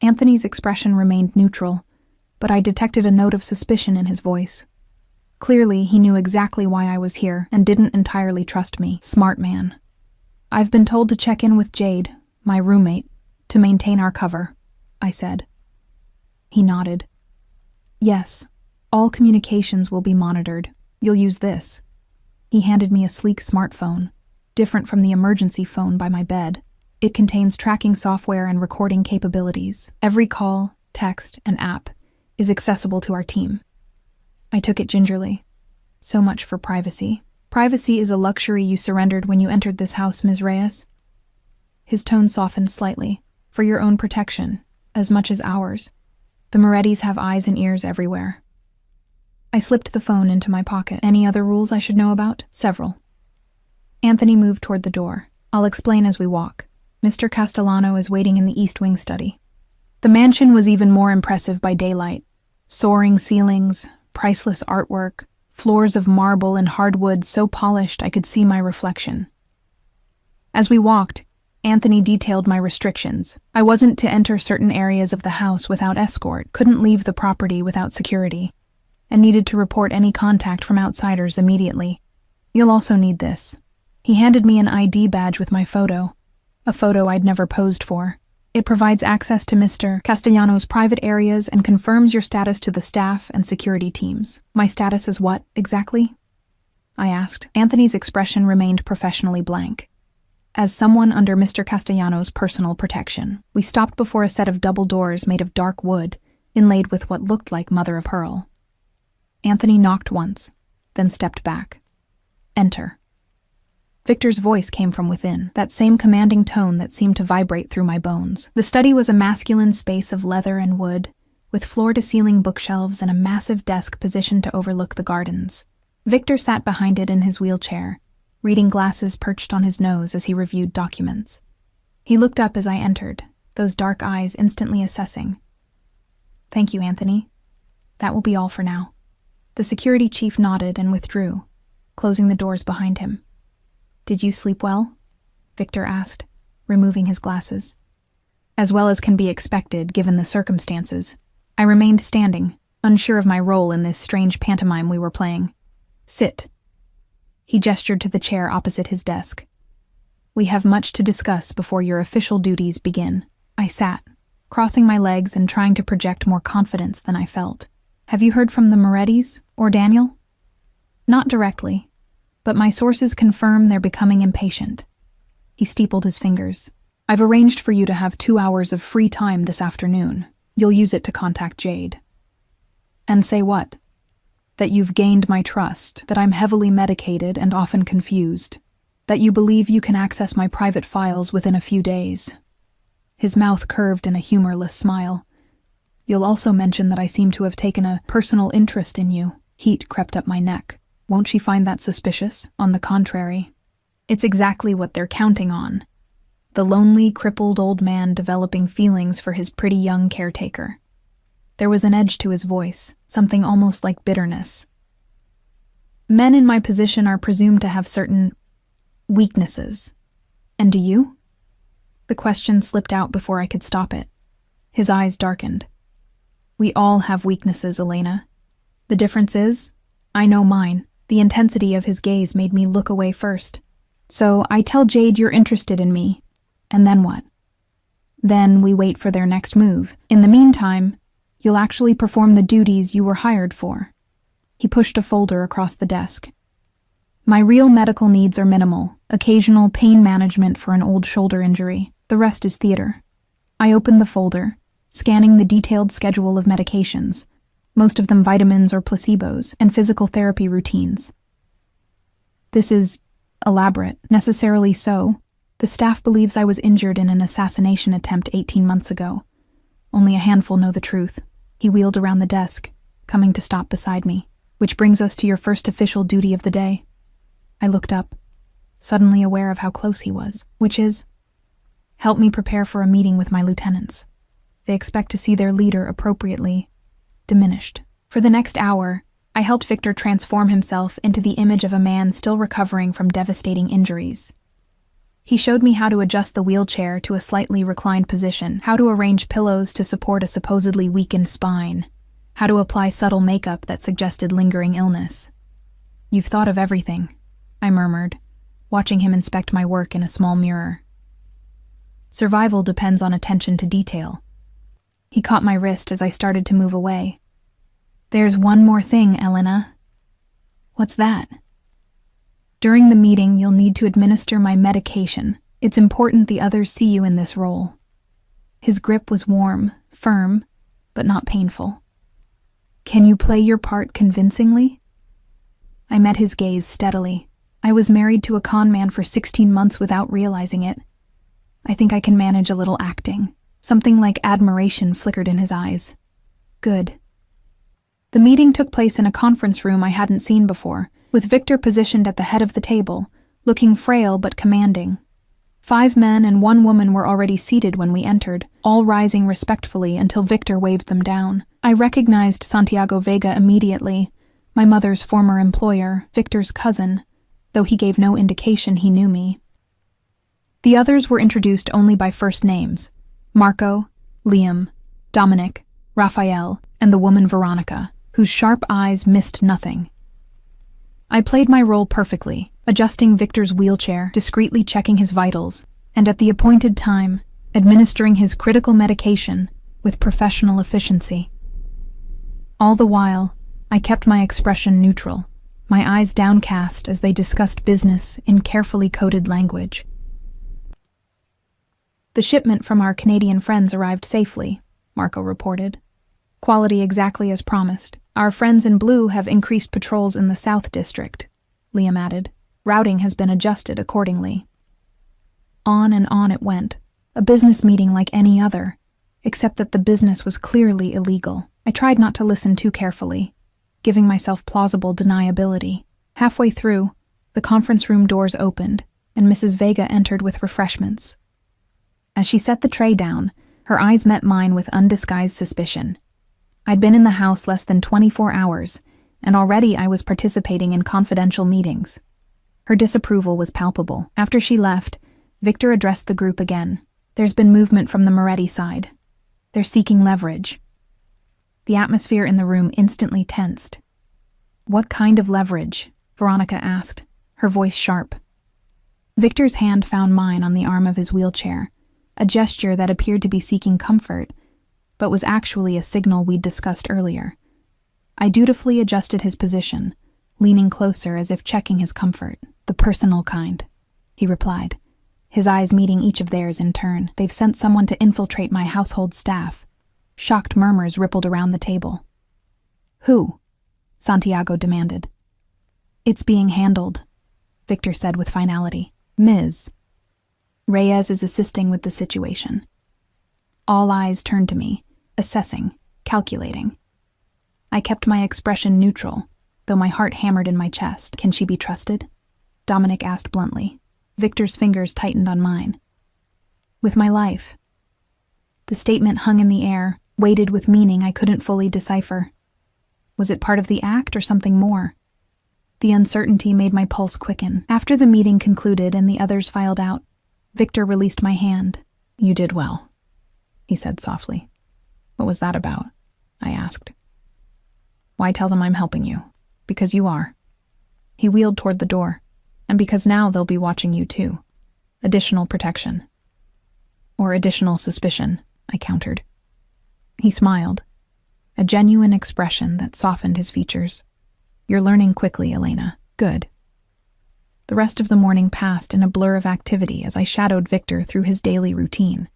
Anthony's expression remained neutral, but I detected a note of suspicion in his voice. Clearly, he knew exactly why I was here and didn't entirely trust me. Smart man. "I've been told to check in with Jade, my roommate, to maintain our cover," I said. He nodded. "Yes, all communications will be monitored. You'll use this." He handed me a sleek smartphone, different from the emergency phone by my bed. It contains tracking software and recording capabilities. Every call, text, and app is accessible to our team. I took it gingerly. So much for privacy. Privacy is a luxury you surrendered when you entered this house, Ms. Reyes. His tone softened slightly. "For your own protection, as much as ours. The Morettis have eyes and ears everywhere." I slipped the phone into my pocket. "Any other rules I should know about?" "Several." Anthony moved toward the door. "I'll explain as we walk. Mr. Castellano is waiting in the East Wing study." The mansion was even more impressive by daylight. Soaring ceilings, priceless artwork, floors of marble and hardwood so polished I could see my reflection. As we walked, Anthony detailed my restrictions. I wasn't to enter certain areas of the house without escort, couldn't leave the property without security, and needed to report any contact from outsiders immediately. "You'll also need this." He handed me an ID badge with my photo, a photo I'd never posed for. "It provides access to Mr. Castellano's private areas and confirms your status to the staff and security teams." "My status is what, exactly?" I asked. Anthony's expression remained professionally blank. "As someone under Mr. Castellano's personal protection." We stopped before a set of double doors made of dark wood, inlaid with what looked like mother of pearl. Anthony knocked once, then stepped back. "Enter." Victor's voice came from within, that same commanding tone that seemed to vibrate through my bones. The study was a masculine space of leather and wood, with floor-to-ceiling bookshelves and a massive desk positioned to overlook the gardens. Victor sat behind it in his wheelchair, reading glasses perched on his nose as he reviewed documents. He looked up as I entered, those dark eyes instantly assessing. "Thank you, Anthony. That will be all for now." The security chief nodded and withdrew, closing the doors behind him. "Did you sleep well?" Victor asked, removing his glasses. "As well as can be expected, given the circumstances." I remained standing, unsure of my role in this strange pantomime we were playing. "Sit." He gestured to the chair opposite his desk. "We have much to discuss before your official duties begin." I sat, crossing my legs and trying to project more confidence than I felt. "Have you heard from the Morettis or Daniel?" "Not directly, but my sources confirm they're becoming impatient." He steepled his fingers. "I've arranged for you to have 2 hours of free time this afternoon. You'll use it to contact Jade." "And say what?" "That you've gained my trust, that I'm heavily medicated and often confused, that you believe you can access my private files within a few days." His mouth curved in a humorless smile. "You'll also mention that I seem to have taken a personal interest in you." Heat crept up my neck. "Won't she find that suspicious? On the contrary. It's exactly what they're counting on. The lonely, crippled old man developing feelings for his pretty young caretaker." There was an edge to his voice, something almost like bitterness. "Men in my position are presumed to have certain weaknesses. And do you?" The question slipped out before I could stop it. His eyes darkened. "We all have weaknesses, Elena. The difference is, I know mine." The intensity of his gaze made me look away first. "So I tell Jade you're interested in me, and then what?" "Then we wait for their next move. In the meantime, you'll actually perform the duties you were hired for." He pushed a folder across the desk. My real medical needs are minimal, occasional pain management for an old shoulder injury. The rest is theater. I opened the folder, scanning the detailed schedule of medications, most of them vitamins or placebos, and physical therapy routines. This is elaborate, necessarily so. The staff believes I was injured in an assassination attempt 18 months ago. Only a handful know the truth. He wheeled around the desk, coming to stop beside me. Which brings us to your first official duty of the day. I looked up, suddenly aware of how close he was, which is, help me prepare for a meeting with my lieutenants. They expect to see their leader appropriately diminished. For the next hour, I helped Victor transform himself into the image of a man still recovering from devastating injuries. He showed me how to adjust the wheelchair to a slightly reclined position, how to arrange pillows to support a supposedly weakened spine, how to apply subtle makeup that suggested lingering illness. You've thought of everything, I murmured, watching him inspect my work in a small mirror. Survival depends on attention to detail. He caught my wrist as I started to move away. There's one more thing, Elena. What's that? During the meeting, you'll need to administer my medication. It's important the others see you in this role. His grip was warm, firm, but not painful. Can you play your part convincingly? I met his gaze steadily. I was married to a con man for 16 months without realizing it. I think I can manage a little acting. Something like admiration flickered in his eyes. Good. The meeting took place in a conference room I hadn't seen before, with Victor positioned at the head of the table, looking frail but commanding. 5 men and 1 woman were already seated when we entered, all rising respectfully until Victor waved them down. I recognized Santiago Vega immediately, my mother's former employer, Victor's cousin, though he gave no indication he knew me. The others were introduced only by first names: Marco, Liam, Dominic, Raphael, and the woman Veronica, whose sharp eyes missed nothing. I played my role perfectly, adjusting Victor's wheelchair, discreetly checking his vitals, and at the appointed time, administering his critical medication with professional efficiency. All the while, I kept my expression neutral, my eyes downcast as they discussed business in carefully coded language. The shipment from our Canadian friends arrived safely, Marco reported. Quality exactly as promised. Our friends in blue have increased patrols in the South District, Liam added. Routing has been adjusted accordingly. On and on it went, a business meeting like any other, except that the business was clearly illegal. I tried not to listen too carefully, giving myself plausible deniability. Halfway through, the conference room doors opened, and Mrs. Vega entered with refreshments. As she set the tray down, her eyes met mine with undisguised suspicion. I'd been in the house less than 24 hours, and already I was participating in confidential meetings. Her disapproval was palpable. After she left, Victor addressed the group again. There's been movement from the Moretti side. They're seeking leverage. The atmosphere in the room instantly tensed. What kind of leverage? Veronica asked, her voice sharp. Victor's hand found mine on the arm of his wheelchair, a gesture that appeared to be seeking comfort, but was actually a signal we'd discussed earlier. I dutifully adjusted his position, leaning closer as if checking his comfort. The personal kind, he replied, his eyes meeting each of theirs in turn. They've sent someone to infiltrate my household staff. Shocked murmurs rippled around the table. Who? Santiago demanded. It's being handled, Victor said with finality. Ms. Reyes is assisting with the situation. All eyes turned to me, assessing, calculating. I kept my expression neutral, though my heart hammered in my chest. Can she be trusted? Dominic asked bluntly. Victor's fingers tightened on mine. With my life. The statement hung in the air, weighted with meaning I couldn't fully decipher. Was it part of the act or something more? The uncertainty made my pulse quicken. After the meeting concluded and the others filed out, Victor released my hand. You did well, he said softly. What was that about? I asked. Why tell them I'm helping you? Because you are. He wheeled toward the door. And because now they'll be watching you too. Additional protection. Or additional suspicion, I countered. He smiled, a genuine expression that softened his features. You're learning quickly, Elena. Good. The rest of the morning passed in a blur of activity as I shadowed Victor through his daily routine.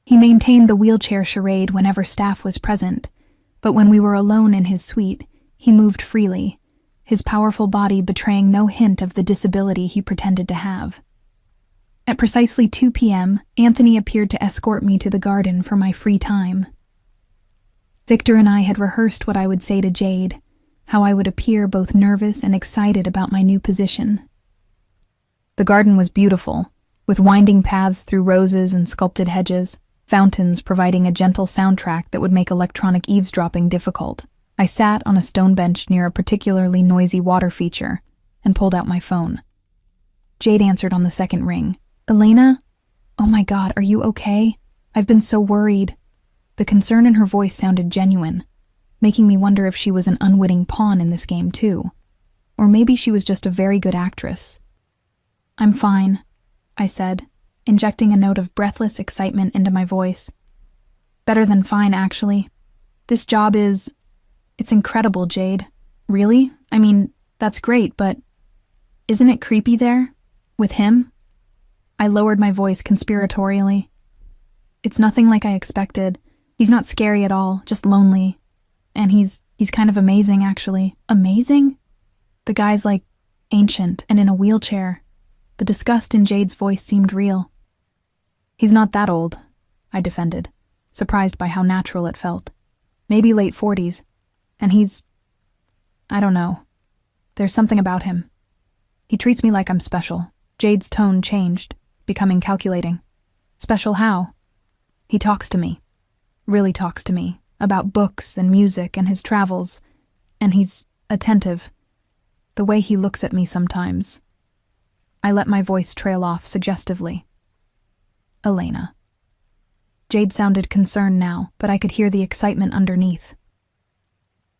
He maintained the wheelchair charade whenever staff was present, but when we were alone in his suite, he moved freely, his powerful body betraying no hint of the disability he pretended to have. At precisely 2 p.m., Anthony appeared to escort me to the garden for my free time. Victor and I had rehearsed what I would say to Jade, how I would appear both nervous and excited about my new position. The garden was beautiful, with winding paths through roses and sculpted hedges, fountains providing a gentle soundtrack that would make electronic eavesdropping difficult. I sat on a stone bench near a particularly noisy water feature and pulled out my phone. Jade answered on the second ring. Elena? Oh my God, are you okay? I've been so worried. The concern in her voice sounded genuine, making me wonder if she was an unwitting pawn in this game too. Or maybe she was just a very good actress. I'm fine, I said, injecting a note of breathless excitement into my voice. Better than fine, actually. This job it's incredible, Jade. Really? I mean, that's great, but isn't it creepy there? With him? I lowered my voice conspiratorially. It's nothing like I expected. He's not scary at all, just lonely. And he's kind of amazing, actually. Amazing? The guy's like ancient and in a wheelchair. The disgust in Jade's voice seemed real. He's not that old, I defended, surprised by how natural it felt. Maybe late 40s. And I don't know. There's something about him. He treats me like I'm special. Jade's tone changed, becoming calculating. Special how? He talks to me. Really talks to me. About books and music and his travels. And he's attentive. The way he looks at me sometimes. I let my voice trail off suggestively. Elena. Jade sounded concerned now, but I could hear the excitement underneath.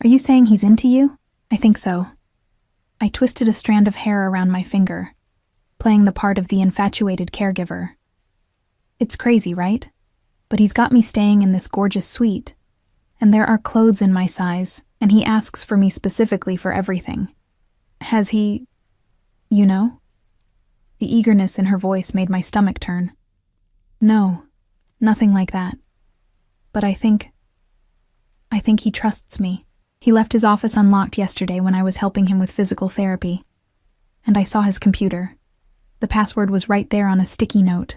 Are you saying he's into you? I think so. I twisted a strand of hair around my finger, playing the part of the infatuated caregiver. It's crazy, right? But he's got me staying in this gorgeous suite, and there are clothes in my size, and he asks for me specifically for everything. Has he... you know? The eagerness in her voice made my stomach turn. No, nothing like that. But I think he trusts me. He left his office unlocked yesterday when I was helping him with physical therapy, and I saw his computer. The password was right there on a sticky note.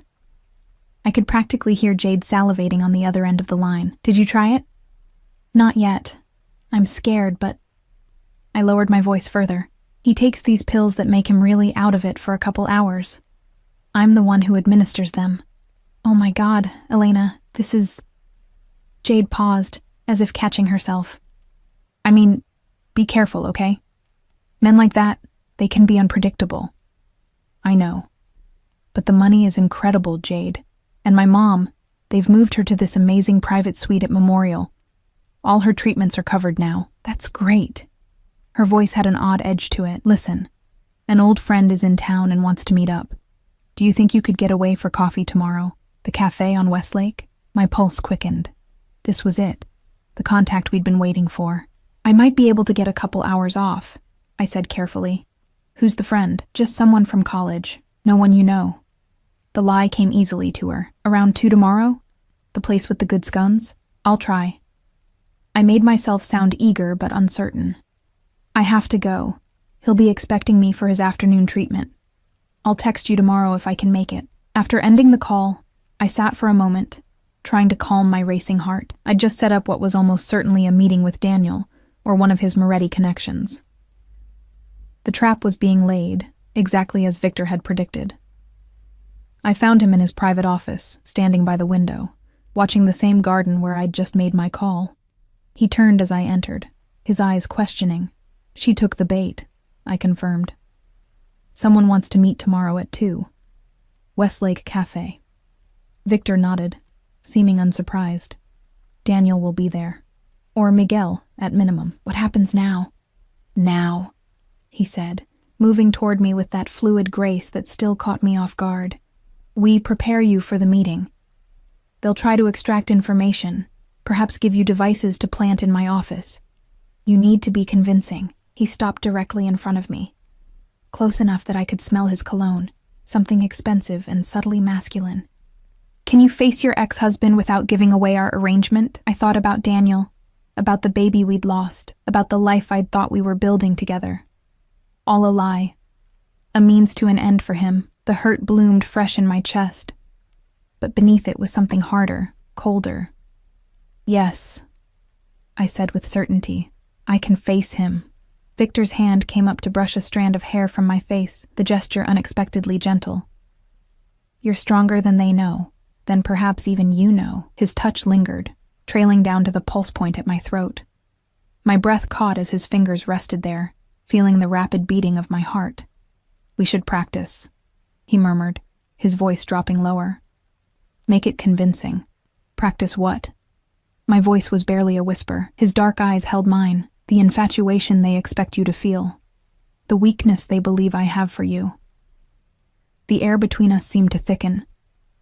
I could practically hear Jade salivating on the other end of the line. Did you try it? Not yet. I'm scared, but... I lowered my voice further. He takes these pills that make him really out of it for a couple hours. I'm the one who administers them. Oh my God, Elena, this is... Jade paused, as if catching herself. I mean, be careful, okay? Men like that, they can be unpredictable. I know. But the money is incredible, Jade. And my mom, they've moved her to this amazing private suite at Memorial. All her treatments are covered now. That's great. Her voice had an odd edge to it. Listen, an old friend is in town and wants to meet up. Do you think you could get away for coffee tomorrow? The cafe on Westlake? My pulse quickened. This was it. The contact we'd been waiting for. I might be able to get a couple hours off, I said carefully. Who's the friend? Just someone from college. No one you know. The lie came easily to her. Around 2 tomorrow? The place with the good scones? I'll try. I made myself sound eager but uncertain. I have to go. He'll be expecting me for his afternoon treatment. I'll text you tomorrow if I can make it. After ending the call, I sat for a moment, trying to calm my racing heart. I'd just set up what was almost certainly a meeting with Daniel, or one of his Moretti connections. The trap was being laid, exactly as Victor had predicted. I found him in his private office, standing by the window, watching the same garden where I'd just made my call. He turned as I entered, his eyes questioning. She took the bait, I confirmed. Someone wants to meet tomorrow at 2. Westlake Cafe. Victor nodded, seeming unsurprised. Daniel will be there. Or Miguel, at minimum. What happens now? Now, he said, moving toward me with that fluid grace that still caught me off guard. We prepare you for the meeting. They'll try to extract information, perhaps give you devices to plant in my office. You need to be convincing. He stopped directly in front of me, close enough that I could smell his cologne, something expensive and subtly masculine. "Can you face your ex-husband without giving away our arrangement?" I thought about Daniel, about the baby we'd lost, about the life I'd thought we were building together. All a lie. A means to an end for him. The hurt bloomed fresh in my chest. But beneath it was something harder, colder. "Yes," I said with certainty. "I can face him." Victor's hand came up to brush a strand of hair from my face, the gesture unexpectedly gentle. "You're stronger than they know, than perhaps even you know." His touch lingered, trailing down to the pulse point at my throat. My breath caught as his fingers rested there, feeling the rapid beating of my heart. "We should practice," he murmured, his voice dropping lower. "Make it convincing." "Practice what?" My voice was barely a whisper. His dark eyes held mine, the infatuation they expect you to feel, the weakness they believe I have for you. The air between us seemed to thicken,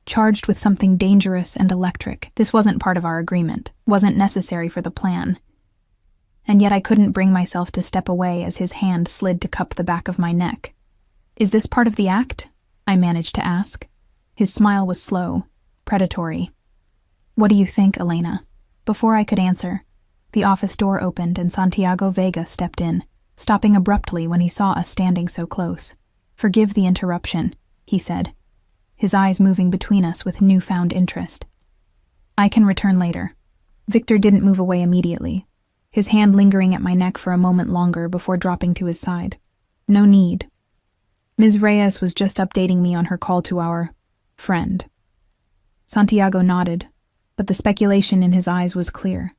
charged with something dangerous and electric. This wasn't part of our agreement, wasn't necessary for the plan. And yet I couldn't bring myself to step away as his hand slid to cup the back of my neck. "Is this part of the act?" I managed to ask. His smile was slow, predatory. "What do you think, Elena?" Before I could answer, the office door opened and Santiago Vega stepped in, stopping abruptly when he saw us standing so close. "Forgive the interruption," he said, his eyes moving between us with newfound interest. "I can return later." Victor didn't move away immediately, his hand lingering at my neck for a moment longer before dropping to his side. "No need. Ms. Reyes was just updating me on her call to our friend." Santiago nodded, but the speculation in his eyes was clear.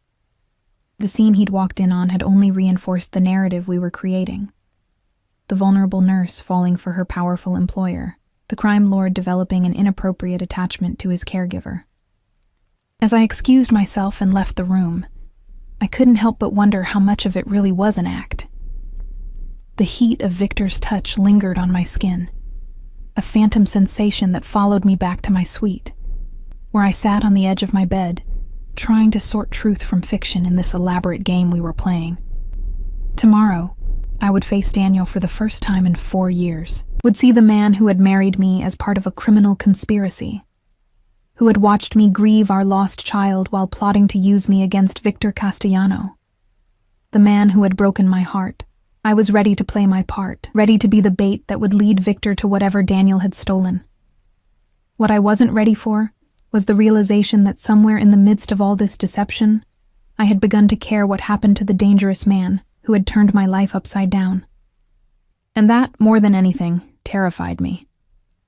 The scene he'd walked in on had only reinforced the narrative we were creating. The vulnerable nurse falling for her powerful employer, the crime lord developing an inappropriate attachment to his caregiver. As I excused myself and left the room, I couldn't help but wonder how much of it really was an act. The heat of Victor's touch lingered on my skin, a phantom sensation that followed me back to my suite, where I sat on the edge of my bed, trying to sort truth from fiction in this elaborate game we were playing. Tomorrow, I would face Daniel for the first time in 4 years, would see the man who had married me as part of a criminal conspiracy, who had watched me grieve our lost child while plotting to use me against Victor Castellano. The man who had broken my heart. I was ready to play my part, ready to be the bait that would lead Victor to whatever Daniel had stolen. What I wasn't ready for was the realization that somewhere in the midst of all this deception, I had begun to care what happened to the dangerous man who had turned my life upside down. And that, more than anything, terrified me.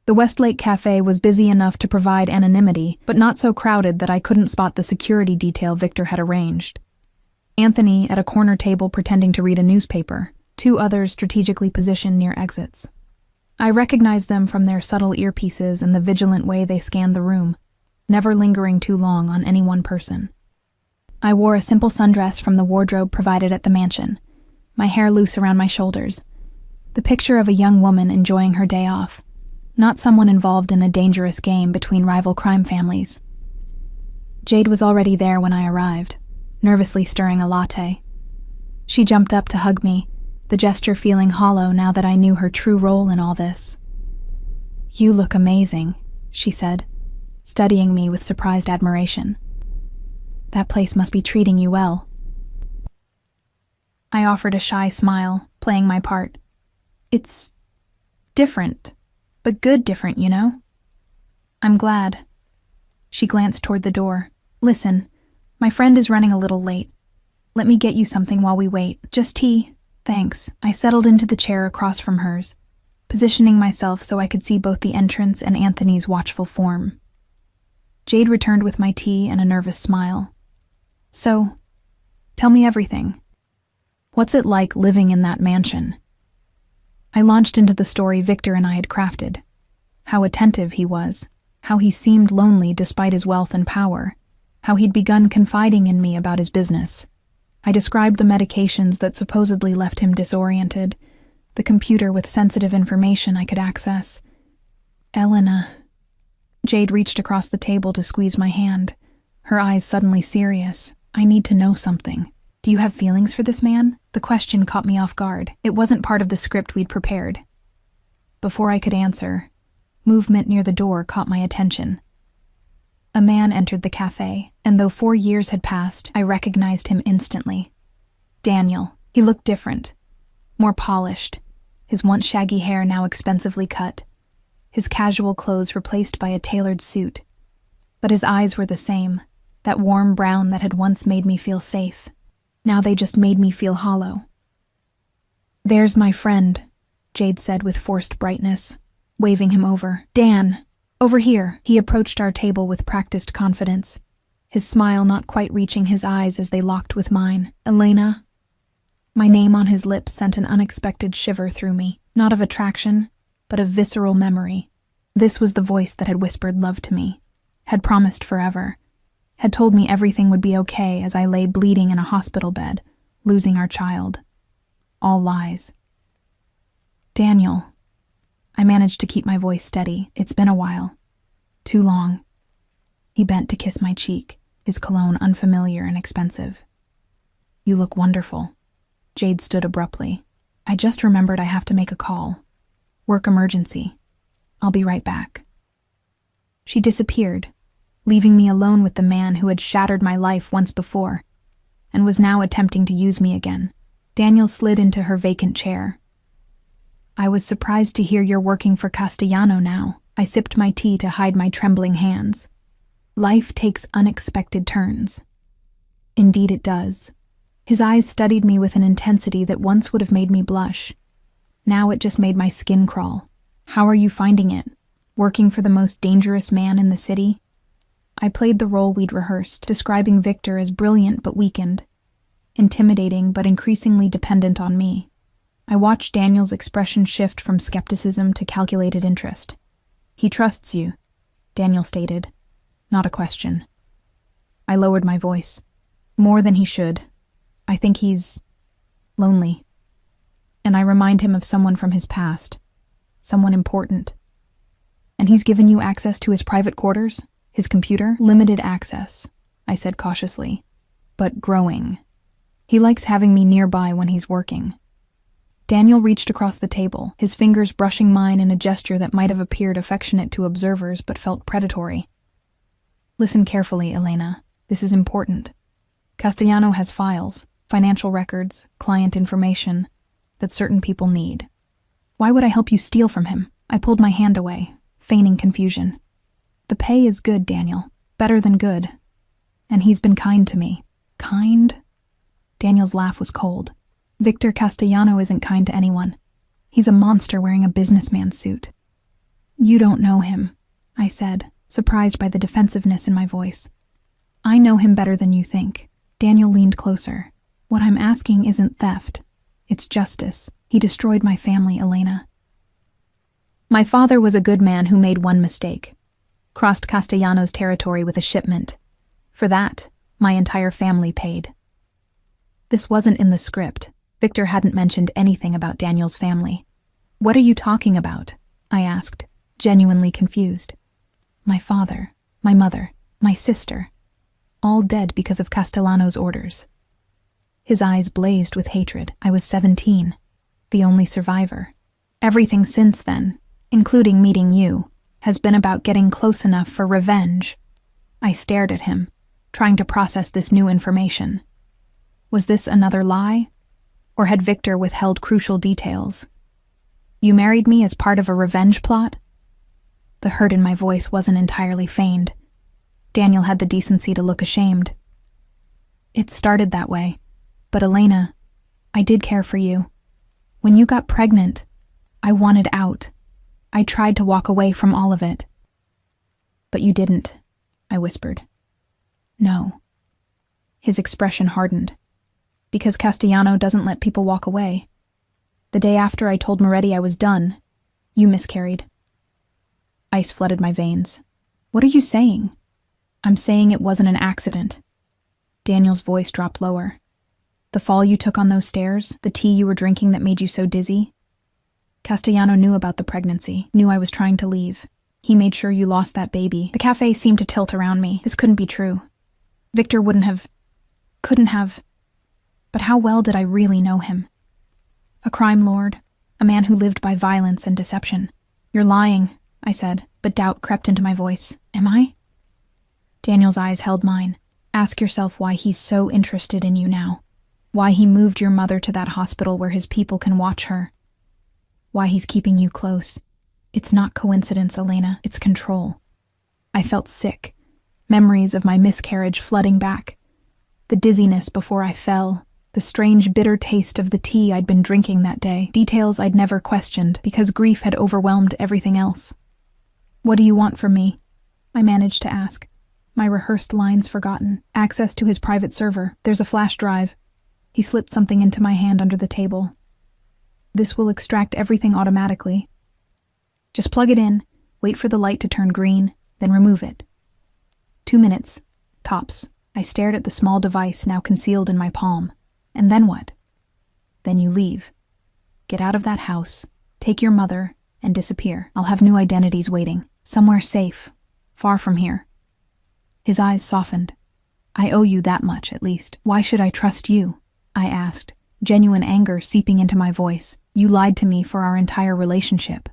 The Westlake Cafe was busy enough to provide anonymity, but not so crowded that I couldn't spot the security detail Victor had arranged. Anthony at a corner table pretending to read a newspaper, 2 others strategically positioned near exits. I recognized them from their subtle earpieces and the vigilant way they scanned the room, never lingering too long on any one person. I wore a simple sundress from the wardrobe provided at the mansion, my hair loose around my shoulders, the picture of a young woman enjoying her day off, not someone involved in a dangerous game between rival crime families. Jade was already there when I arrived, nervously stirring a latte. She jumped up to hug me, the gesture feeling hollow now that I knew her true role in all this. "You look amazing," she said, studying me with surprised admiration. "That place must be treating you well." I offered a shy smile, playing my part. "It's different, but good different, you know?" "I'm glad." She glanced toward the door. "Listen, my friend is running a little late. Let me get you something while we wait. Just tea?" "Thanks." I settled into the chair across from hers, positioning myself so I could see both the entrance and Anthony's watchful form. Jade returned with my tea and a nervous smile. "So, tell me everything. What's it like living in that mansion?" I launched into the story Victor and I had crafted. How attentive he was, how he seemed lonely despite his wealth and power, how he'd begun confiding in me about his business. I described the medications that supposedly left him disoriented, the computer with sensitive information I could access. "Elena." Jade reached across the table to squeeze my hand, her eyes suddenly serious. "I need to know something." Do you have feelings for this man? The question caught me off guard. It wasn't part of the script we'd prepared. Before I could answer, movement near the door caught my attention. A man entered the cafe, and though 4 years had passed, I recognized him instantly. Daniel. He looked different, more polished, his once shaggy hair now expensively cut, his casual clothes replaced by a tailored suit. But his eyes were the same, that warm brown that had once made me feel safe. Now they just made me feel hollow. "There's my friend," Jade said with forced brightness, waving him over. "Dan, over here." He approached our table with practiced confidence, his smile not quite reaching his eyes as they locked with mine. "Elena." My name on his lips sent an unexpected shiver through me, not of attraction, but of visceral memory. This was the voice that had whispered love to me, had promised forever, had told me everything would be okay as I lay bleeding in a hospital bed, losing our child. All lies. "Daniel." I managed to keep my voice steady. "It's been a while. Too long." He bent to kiss my cheek, his cologne unfamiliar and expensive. "You look wonderful." Jade stood abruptly. "I just remembered I have to make a call. Work emergency. I'll be right back." She disappeared, leaving me alone with the man who had shattered my life once before, and was now attempting to use me again. Daniel slid into her vacant chair. "I was surprised to hear you're working for Castellano now." I sipped my tea to hide my trembling hands. Life takes unexpected turns. Indeed it does. His eyes studied me with an intensity that once would have made me blush. Now it just made my skin crawl. "How are you finding it? Working for the most dangerous man in the city?" I played the role we'd rehearsed, describing Victor as brilliant but weakened, intimidating but increasingly dependent on me. I watched Daniel's expression shift from skepticism to calculated interest. "He trusts you," Daniel stated. Not a question. I lowered my voice. "More than he should. I think he's lonely." And I remind him of someone from his past, someone important. "And he's given you access to his private quarters? His computer?" "Limited access," I said cautiously, "but growing. He likes having me nearby when he's working." Daniel reached across the table, his fingers brushing mine in a gesture that might have appeared affectionate to observers but felt predatory. "Listen carefully, Elena. This is important. Castellano has files, financial records, client information that certain people need. Why would I help you steal from him?" I pulled my hand away, feigning confusion. "The pay is good, Daniel. Better than good. And he's been kind to me." "Kind?" Daniel's laugh was cold. "Victor Castellano isn't kind to anyone. He's a monster wearing a businessman's suit." "You don't know him," I said, surprised by the defensiveness in my voice. "I know him better than you think." Daniel leaned closer. "What I'm asking isn't theft. It's justice. He destroyed my family, Elena." My father was a good man who made one mistake. Crossed Castellano's territory with a shipment. For that, my entire family paid. This wasn't in the script. Victor hadn't mentioned anything about Daniel's family. "What are you talking about?" I asked, genuinely confused. "My father, my mother, my sister, all dead because of Castellano's orders." His eyes blazed with hatred. I was 17, the only survivor. Everything since then, including meeting you, has been about getting close enough for revenge. I stared at him, trying to process this new information. Was this another lie? Or had Victor withheld crucial details? "You married me as part of a revenge plot?" The hurt in my voice wasn't entirely feigned. Daniel had the decency to look ashamed. "It started that way. But Elena, I did care for you. When you got pregnant, I wanted out. I tried to walk away from all of it." "But you didn't," I whispered. "No." His expression hardened. "Because Castellano doesn't let people walk away. The day after I told Moretti I was done, you miscarried." Ice flooded my veins. "What are you saying?" "I'm saying it wasn't an accident." Daniel's voice dropped lower. "The fall you took on those stairs, the tea you were drinking that made you so dizzy. Castellano knew about the pregnancy, knew I was trying to leave. He made sure you lost that baby." The cafe seemed to tilt around me. This couldn't be true. Victor couldn't have. But how well did I really know him? A crime lord, a man who lived by violence and deception. You're lying, I said, but doubt crept into my voice. Am I? Daniel's eyes held mine. Ask yourself why he's so interested in you now. Why he moved your mother to that hospital where his people can watch her. Why he's keeping you close. It's not coincidence, Elena. It's control. I felt sick. Memories of my miscarriage flooding back. The dizziness before I fell. The strange bitter taste of the tea I'd been drinking that day. Details I'd never questioned because grief had overwhelmed everything else. What do you want from me? I managed to ask. My rehearsed lines forgotten. Access to his private server. There's a flash drive. He slipped something into my hand under the table. This will extract everything automatically. Just plug it in, wait for the light to turn green, then remove it. 2 minutes. Tops. I stared at the small device now concealed in my palm. And then what? Then you leave. Get out of that house, take your mother, and disappear. I'll have new identities waiting. Somewhere safe. Far from here. His eyes softened. I owe you that much, at least. Why should I trust you? I asked, genuine anger seeping into my voice. You lied to me for our entire relationship.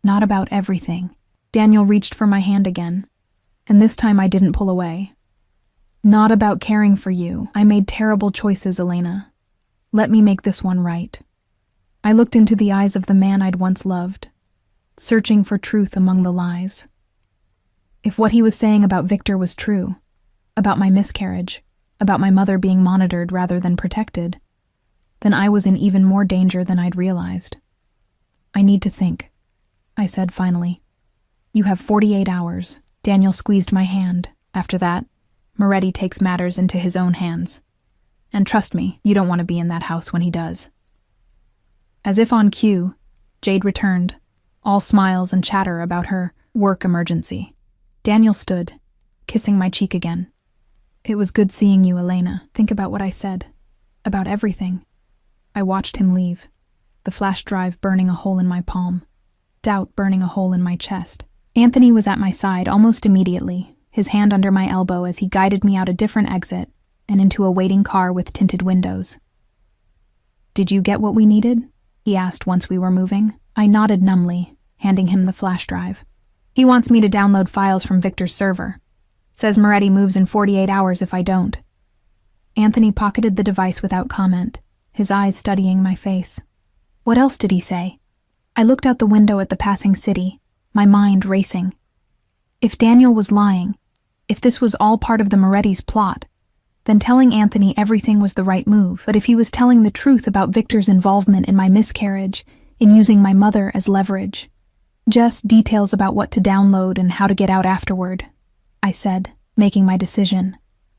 Not about everything. Daniel reached for my hand again, and this time I didn't pull away. Not about caring for you. I made terrible choices, Elena. Let me make this one right. I looked into the eyes of the man I'd once loved, searching for truth among the lies. If what he was saying about Victor was true, about my miscarriage, about my mother being monitored rather than protected, then I was in even more danger than I'd realized. I need to think, I said finally. You have 48 hours. Daniel squeezed my hand. After that, Moretti takes matters into his own hands. And trust me, you don't want to be in that house when he does. As if on cue, Jade returned, all smiles and chatter about her work emergency. Daniel stood, kissing my cheek again. It was good seeing you, Elena. Think about what I said. About everything. I watched him leave, the flash drive burning a hole in my palm, doubt burning a hole in my chest. Anthony was at my side almost immediately, his hand under my elbow as he guided me out a different exit and into a waiting car with tinted windows. Did you get what we needed? He asked once we were moving. I nodded numbly, handing him the flash drive. He wants me to download files from Victor's server. Says Moretti moves in 48 hours if I don't. Anthony pocketed the device without comment, his eyes studying my face. What else did he say? I looked out the window at the passing city, my mind racing. If Daniel was lying, if this was all part of the Moretti's plot, then telling Anthony everything was the right move. But if he was telling the truth about Victor's involvement in my miscarriage, in using my mother as leverage, just details about what to download and how to get out afterward, I said, making my decision.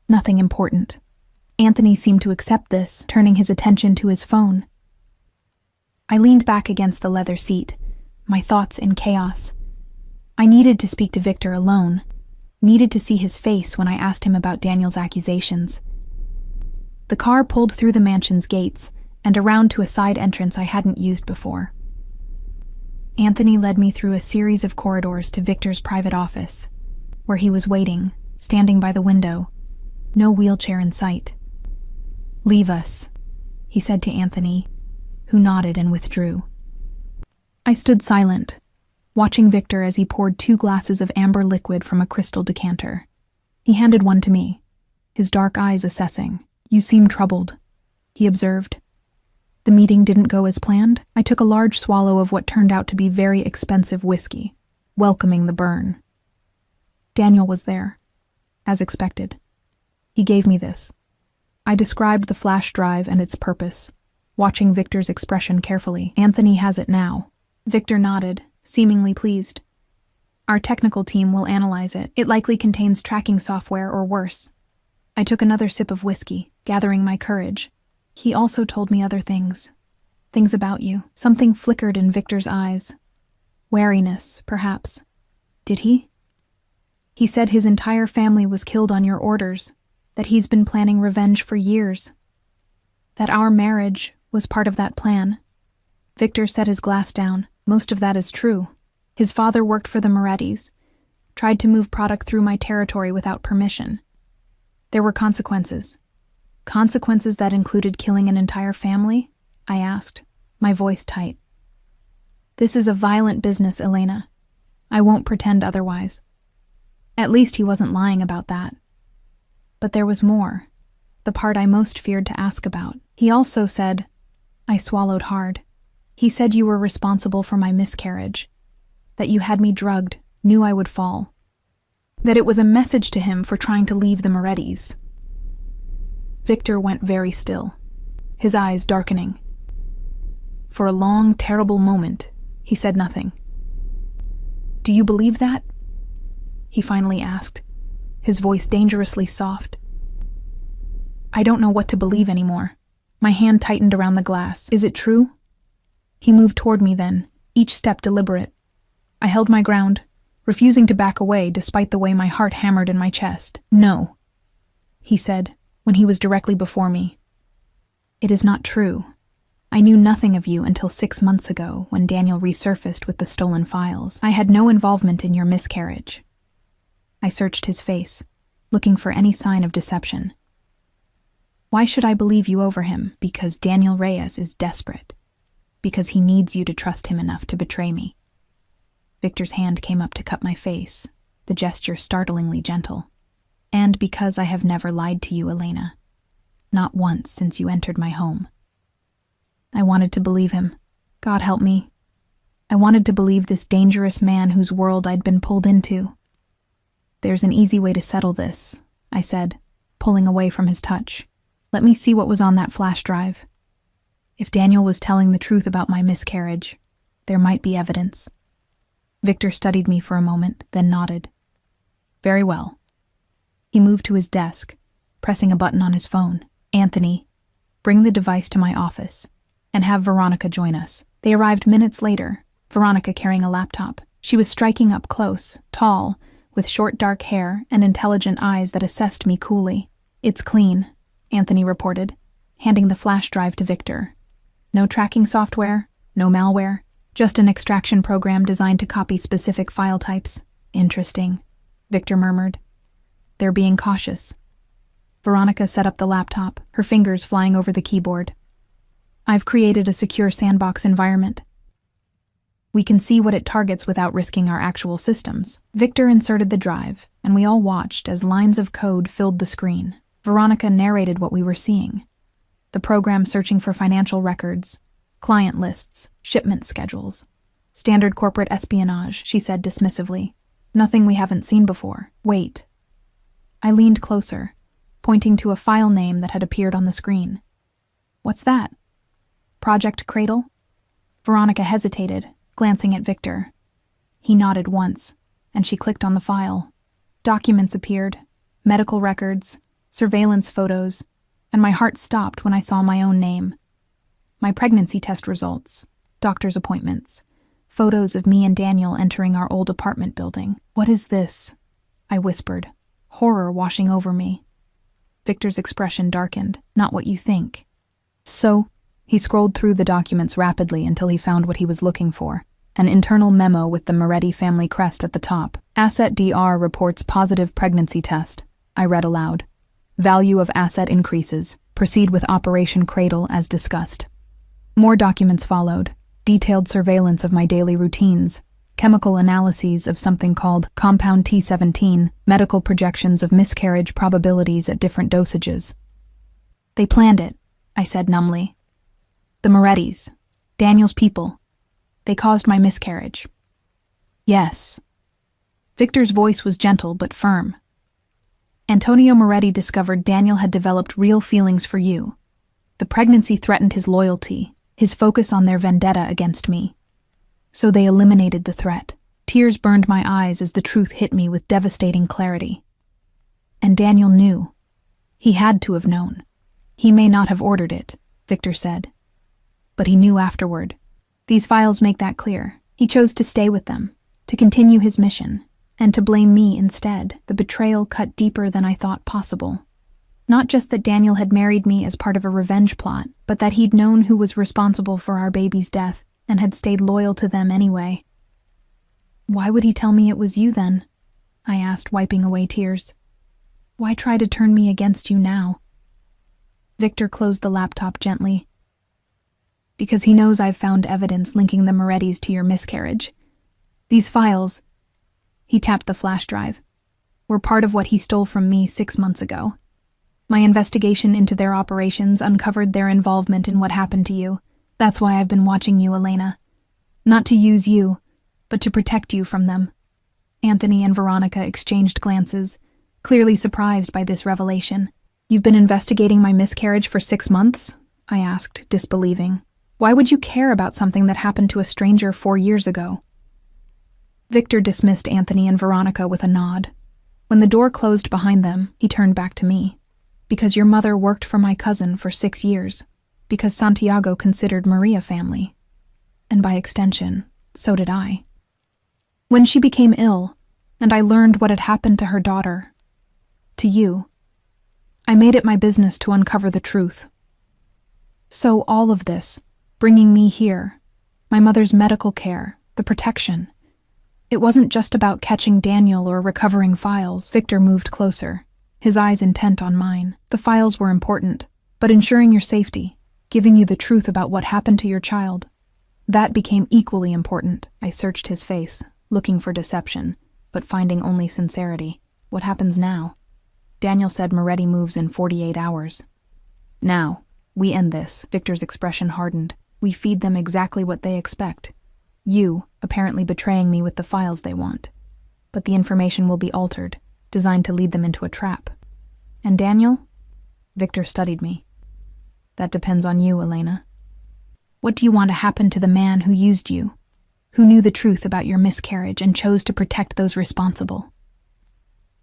Nothing important. Anthony seemed to accept this, turning his attention to his phone. I leaned back against the leather seat, my thoughts in chaos. I needed to speak to Victor alone, needed to see his face when I asked him about Daniel's accusations. The car pulled through the mansion's gates and around to a side entrance I hadn't used before. Anthony led me through a series of corridors to Victor's private office, where he was waiting, standing by the window, no wheelchair in sight. Leave us, he said to Anthony, who nodded and withdrew. I stood silent, watching Victor as he poured 2 glasses of amber liquid from a crystal decanter. He handed one to me, his dark eyes assessing. You seem troubled, he observed. The meeting didn't go as planned. I took a large swallow of what turned out to be very expensive whiskey, welcoming the burn. Daniel was there, as expected. He gave me this. I described the flash drive and its purpose, watching Victor's expression carefully. Anthony has it now. Victor nodded, seemingly pleased. Our technical team will analyze it. It likely contains tracking software or worse. I took another sip of whiskey, gathering my courage. He also told me other things. Things about you. Something flickered in Victor's eyes. Wariness, perhaps. Did he? He said his entire family was killed on your orders, that he's been planning revenge for years. That our marriage was part of that plan. Victor set his glass down. Most of that is true. His father worked for the Morettis, tried to move product through my territory without permission. There were consequences. Consequences that included killing an entire family? I asked, my voice tight. This is a violent business, Elena. I won't pretend otherwise. At least he wasn't lying about that. But there was more, the part I most feared to ask about. He also said, I swallowed hard. He said you were responsible for my miscarriage, that you had me drugged, knew I would fall, that it was a message to him for trying to leave the Morettis. Victor went very still, his eyes darkening. For a long, terrible moment, he said nothing. Do you believe that? He finally asked, his voice dangerously soft. I don't know what to believe anymore. My hand tightened around the glass. Is it true? He moved toward me then, each step deliberate. I held my ground, refusing to back away despite the way my heart hammered in my chest. No, he said, when he was directly before me. It is not true. I knew nothing of you until 6 months ago when Daniel resurfaced with the stolen files. I had no involvement in your miscarriage. I searched his face, looking for any sign of deception. Why should I believe you over him? Because Daniel Reyes is desperate. Because he needs you to trust him enough to betray me. Victor's hand came up to cut my face, the gesture startlingly gentle. And because I have never lied to you, Elena. Not once since you entered my home. I wanted to believe him. God help me. I wanted to believe this dangerous man whose world I'd been pulled into. There's an easy way to settle this, I said, pulling away from his touch. Let me see what was on that flash drive. If Daniel was telling the truth about my miscarriage, there might be evidence. Victor studied me for a moment, then nodded. Very well. He moved to his desk, pressing a button on his phone. Anthony, bring the device to my office, and have Veronica join us. They arrived minutes later, Veronica carrying a laptop. She was striking up close, tall, with short dark hair and intelligent eyes that assessed me coolly. It's clean, Anthony reported, handing the flash drive to Victor. No tracking software, no malware, just an extraction program designed to copy specific file types. Interesting, Victor murmured. They're being cautious. Veronica set up the laptop, her fingers flying over the keyboard. I've created a secure sandbox environment. We can see what it targets without risking our actual systems. Victor inserted the drive, and we all watched as lines of code filled the screen. Veronica narrated what we were seeing. The program searching for financial records, client lists, shipment schedules. Standard corporate espionage, she said dismissively. Nothing we haven't seen before. Wait. I leaned closer, pointing to a file name that had appeared on the screen. What's that? Project Cradle? Veronica hesitated, glancing at Victor. He nodded once, and she clicked on the file. Documents appeared, medical records, surveillance photos, and my heart stopped when I saw my own name. My pregnancy test results, doctor's appointments, photos of me and Daniel entering our old apartment building. What is this? I whispered, horror washing over me. Victor's expression darkened. Not what you think. So, he scrolled through the documents rapidly until he found what he was looking for. An internal memo with the Moretti family crest at the top. Asset DR reports positive pregnancy test. I read aloud. Value of asset increases. Proceed with Operation Cradle as discussed. More documents followed. Detailed surveillance of my daily routines. Chemical analyses of something called Compound T17. Medical projections of miscarriage probabilities at different dosages. They planned it, I said numbly. The Morettis. Daniel's people. They caused my miscarriage. Yes. Victor's voice was gentle but firm. Antonio Moretti discovered Daniel had developed real feelings for you. The pregnancy threatened his loyalty, his focus on their vendetta against me. So they eliminated the threat. Tears burned my eyes as the truth hit me with devastating clarity. And Daniel knew. He had to have known. He may not have ordered it, Victor said. But he knew afterward. These files make that clear. He chose to stay with them, to continue his mission, and to blame me instead. The betrayal cut deeper than I thought possible. Not just that Daniel had married me as part of a revenge plot, but that he'd known who was responsible for our baby's death and had stayed loyal to them anyway. Why would he tell me it was you then? I asked, wiping away tears. Why try to turn me against you now? Victor closed the laptop gently. Because he knows I've found evidence linking the Morettis to your miscarriage. These files, he tapped the flash drive, were part of what he stole from me 6 months ago. My investigation into their operations uncovered their involvement in what happened to you. That's why I've been watching you, Elena. Not to use you, but to protect you from them. Anthony and Veronica exchanged glances, clearly surprised by this revelation. You've been investigating my miscarriage for 6 months? I asked, disbelieving. Why would you care about something that happened to a stranger 4 years ago? Victor dismissed Anthony and Veronica with a nod. When the door closed behind them, he turned back to me. Because your mother worked for my cousin for 6 years. Because Santiago considered Maria family. And by extension, so did I. When she became ill, and I learned what had happened to her daughter, to you, I made it my business to uncover the truth. So all of this, bringing me here, my mother's medical care, the protection, it wasn't just about catching Daniel or recovering files. Victor moved closer, his eyes intent on mine. The files were important, but ensuring your safety, giving you the truth about what happened to your child, that became equally important. I searched his face, looking for deception, but finding only sincerity. What happens now? Daniel said Moretti moves in 48 hours. Now, we end this. Victor's expression hardened. We feed them exactly what they expect. You, apparently betraying me with the files they want. But the information will be altered, designed to lead them into a trap. And Daniel? Victor studied me. That depends on you, Elena. What do you want to happen to the man who used you, who knew the truth about your miscarriage and chose to protect those responsible?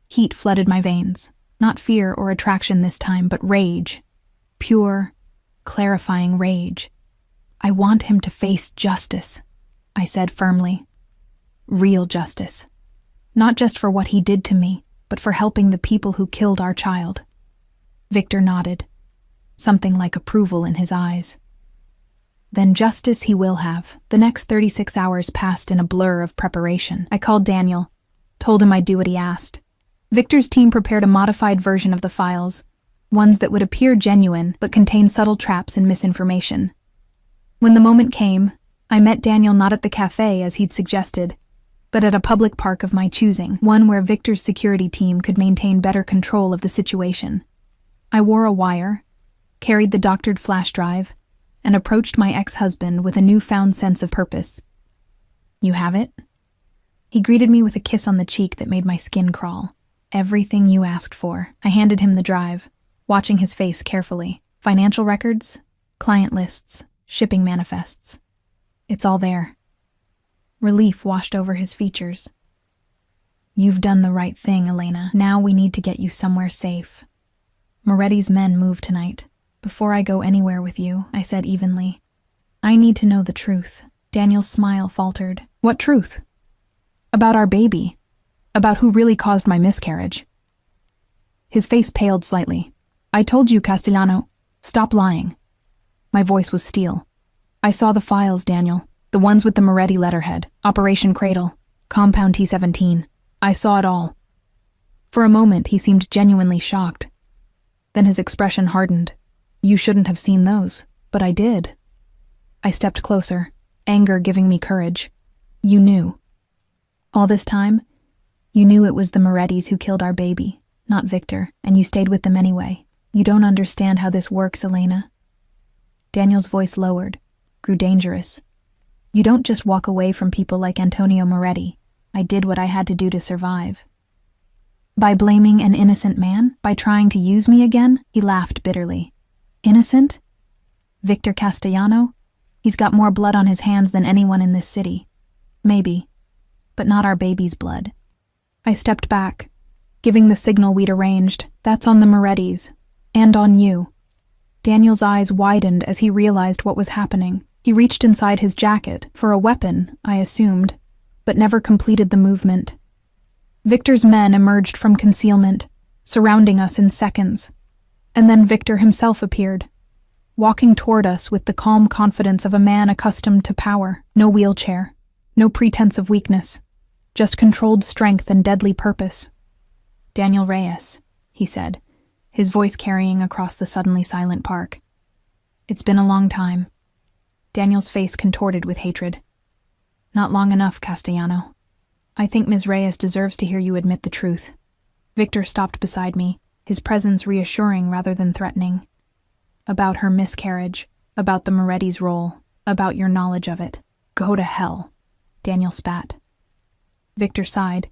Heat flooded my veins, not fear or attraction this time, but rage. Pure, clarifying rage. I want him to face justice, I said firmly. Real justice. Not just for what he did to me, but for helping the people who killed our child. Victor nodded, something like approval in his eyes. Then justice he will have. The next 36 hours passed in a blur of preparation. I called Daniel, told him I'd do what he asked. Victor's team prepared a modified version of the files, ones that would appear genuine but contain subtle traps and misinformation. When the moment came, I met Daniel not at the cafe as he'd suggested, but at a public park of my choosing, one where Victor's security team could maintain better control of the situation. I wore a wire, carried the doctored flash drive, and approached my ex-husband with a newfound sense of purpose. You have it? He greeted me with a kiss on the cheek that made my skin crawl. Everything you asked for. I handed him the drive, watching his face carefully. Financial records, client lists, shipping manifests. It's all there. Relief washed over his features. You've done the right thing, Elena. Now we need to get you somewhere safe. Moretti's men move tonight. Before I go anywhere with you, I said evenly, I need to know the truth. Daniel's smile faltered. What truth? About our baby. About who really caused my miscarriage. His face paled slightly. I told you, Castellano. Stop lying. My voice was steel. I saw the files, Daniel. The ones with the Moretti letterhead. Operation Cradle. Compound T-17. I saw it all. For a moment, he seemed genuinely shocked. Then his expression hardened. You shouldn't have seen those, but I did. I stepped closer, anger giving me courage. You knew. All this time, you knew it was the Morettis who killed our baby, not Victor, and you stayed with them anyway. You don't understand how this works, Elena. Daniel's voice lowered, grew dangerous. You don't just walk away from people like Antonio Moretti. I did what I had to do to survive. By blaming an innocent man? By trying to use me again? He laughed bitterly. Innocent? Victor Castellano? He's got more blood on his hands than anyone in this city. Maybe, but not our baby's blood. I stepped back, giving the signal we'd arranged. That's on the Morettis. And on you. Daniel's eyes widened as he realized what was happening. He reached inside his jacket for a weapon, I assumed, but never completed the movement. Victor's men emerged from concealment, surrounding us in seconds. And then Victor himself appeared, walking toward us with the calm confidence of a man accustomed to power. No wheelchair, no pretense of weakness, just controlled strength and deadly purpose. Daniel Reyes, he said, his voice carrying across the suddenly silent park. "It's been a long time." Daniel's face contorted with hatred. "Not long enough, Castellano. I think Ms. Reyes deserves to hear you admit the truth." Victor stopped beside me, his presence reassuring rather than threatening. "About her miscarriage, about the Moretti's role, about your knowledge of it. Go to hell," Daniel spat. Victor sighed,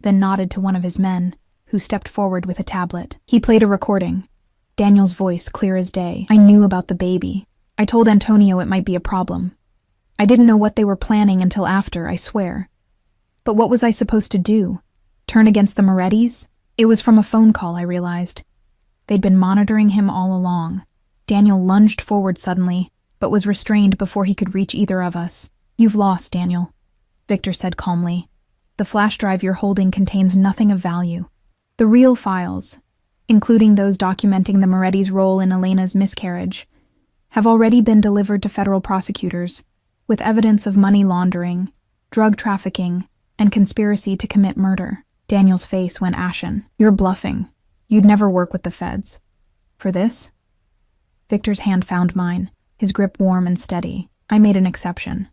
then nodded to one of his men, who stepped forward with a tablet. He played a recording. Daniel's voice clear as day. "I knew about the baby. I told Antonio it might be a problem. I didn't know what they were planning until after, I swear. But what was I supposed to do? Turn against the Morettis? It was from a phone call, I realized. They'd been monitoring him all along." Daniel lunged forward suddenly, but was restrained before he could reach either of us. "You've lost, Daniel," Victor said calmly. "The flash drive you're holding contains nothing of value. The real files, including those documenting the Moretti's role in Elena's miscarriage, have already been delivered to federal prosecutors, with evidence of money laundering, drug trafficking, and conspiracy to commit murder." Daniel's face went ashen. "You're bluffing. You'd never work with the feds. For this?" Victor's hand found mine, his grip warm and steady. I made an exception.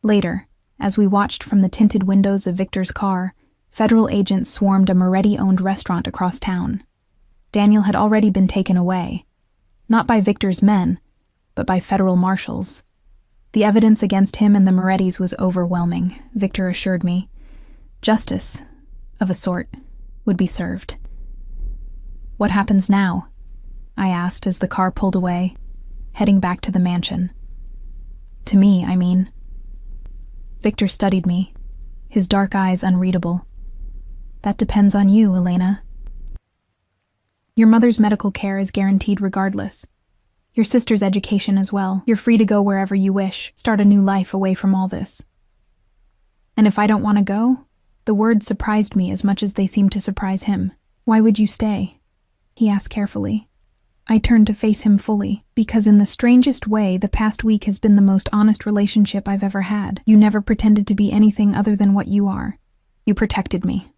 Later, as we watched from the tinted windows of Victor's car, federal agents swarmed a Moretti-owned restaurant across town. Daniel had already been taken away, not by Victor's men, but by federal marshals. The evidence against him and the Morettis was overwhelming, Victor assured me. Justice, of a sort, would be served. "What happens now?" I asked as the car pulled away, heading back to the mansion. "To me, I mean." Victor studied me, his dark eyes unreadable. "That depends on you, Elena. Your mother's medical care is guaranteed regardless. Your sister's education as well. You're free to go wherever you wish, start a new life away from all this. And if I don't want to go?" The words surprised me as much as they seemed to surprise him. "Why would you stay?" he asked carefully. I turned to face him fully, because in the strangest way, the past week has been the most honest relationship I've ever had. You never pretended to be anything other than what you are. You protected me,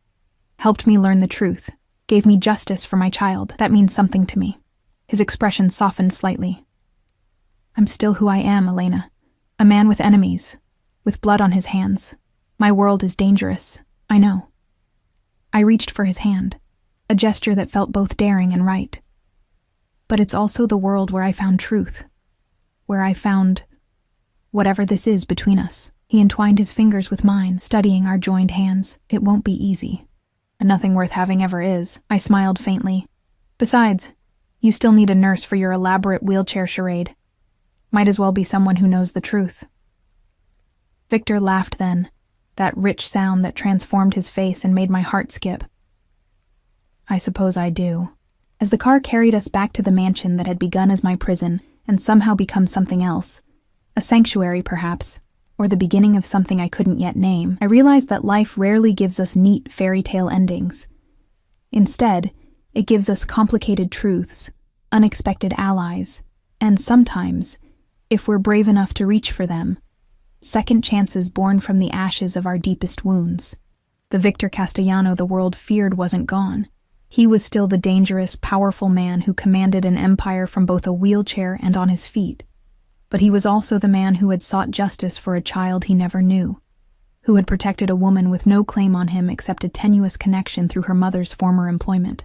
helped me learn the truth, gave me justice for my child. That means something to me." His expression softened slightly. "I'm still who I am, Elena. A man with enemies, with blood on his hands. My world is dangerous, I know." I reached for his hand, a gesture that felt both daring and right. "But it's also the world where I found truth, where I found whatever this is between us." He entwined his fingers with mine, studying our joined hands. "It won't be easy. And nothing worth having ever is." I smiled faintly. "Besides, you still need a nurse for your elaborate wheelchair charade. Might as well be someone who knows the truth." Victor laughed then, that rich sound that transformed his face and made my heart skip. "I suppose I do." As the car carried us back to the mansion that had begun as my prison and somehow become something else, a sanctuary perhaps, or the beginning of something I couldn't yet name, I realized that life rarely gives us neat fairy tale endings. Instead, it gives us complicated truths, unexpected allies, and sometimes, if we're brave enough to reach for them, second chances born from the ashes of our deepest wounds. The Victor Castellano the world feared wasn't gone. He was still the dangerous, powerful man who commanded an empire from both a wheelchair and on his feet. But he was also the man who had sought justice for a child he never knew, who had protected a woman with no claim on him except a tenuous connection through her mother's former employment.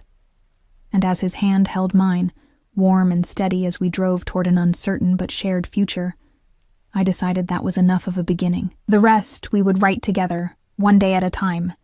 And as his hand held mine, warm and steady as we drove toward an uncertain but shared future, I decided that was enough of a beginning. The rest we would write together, one day at a time,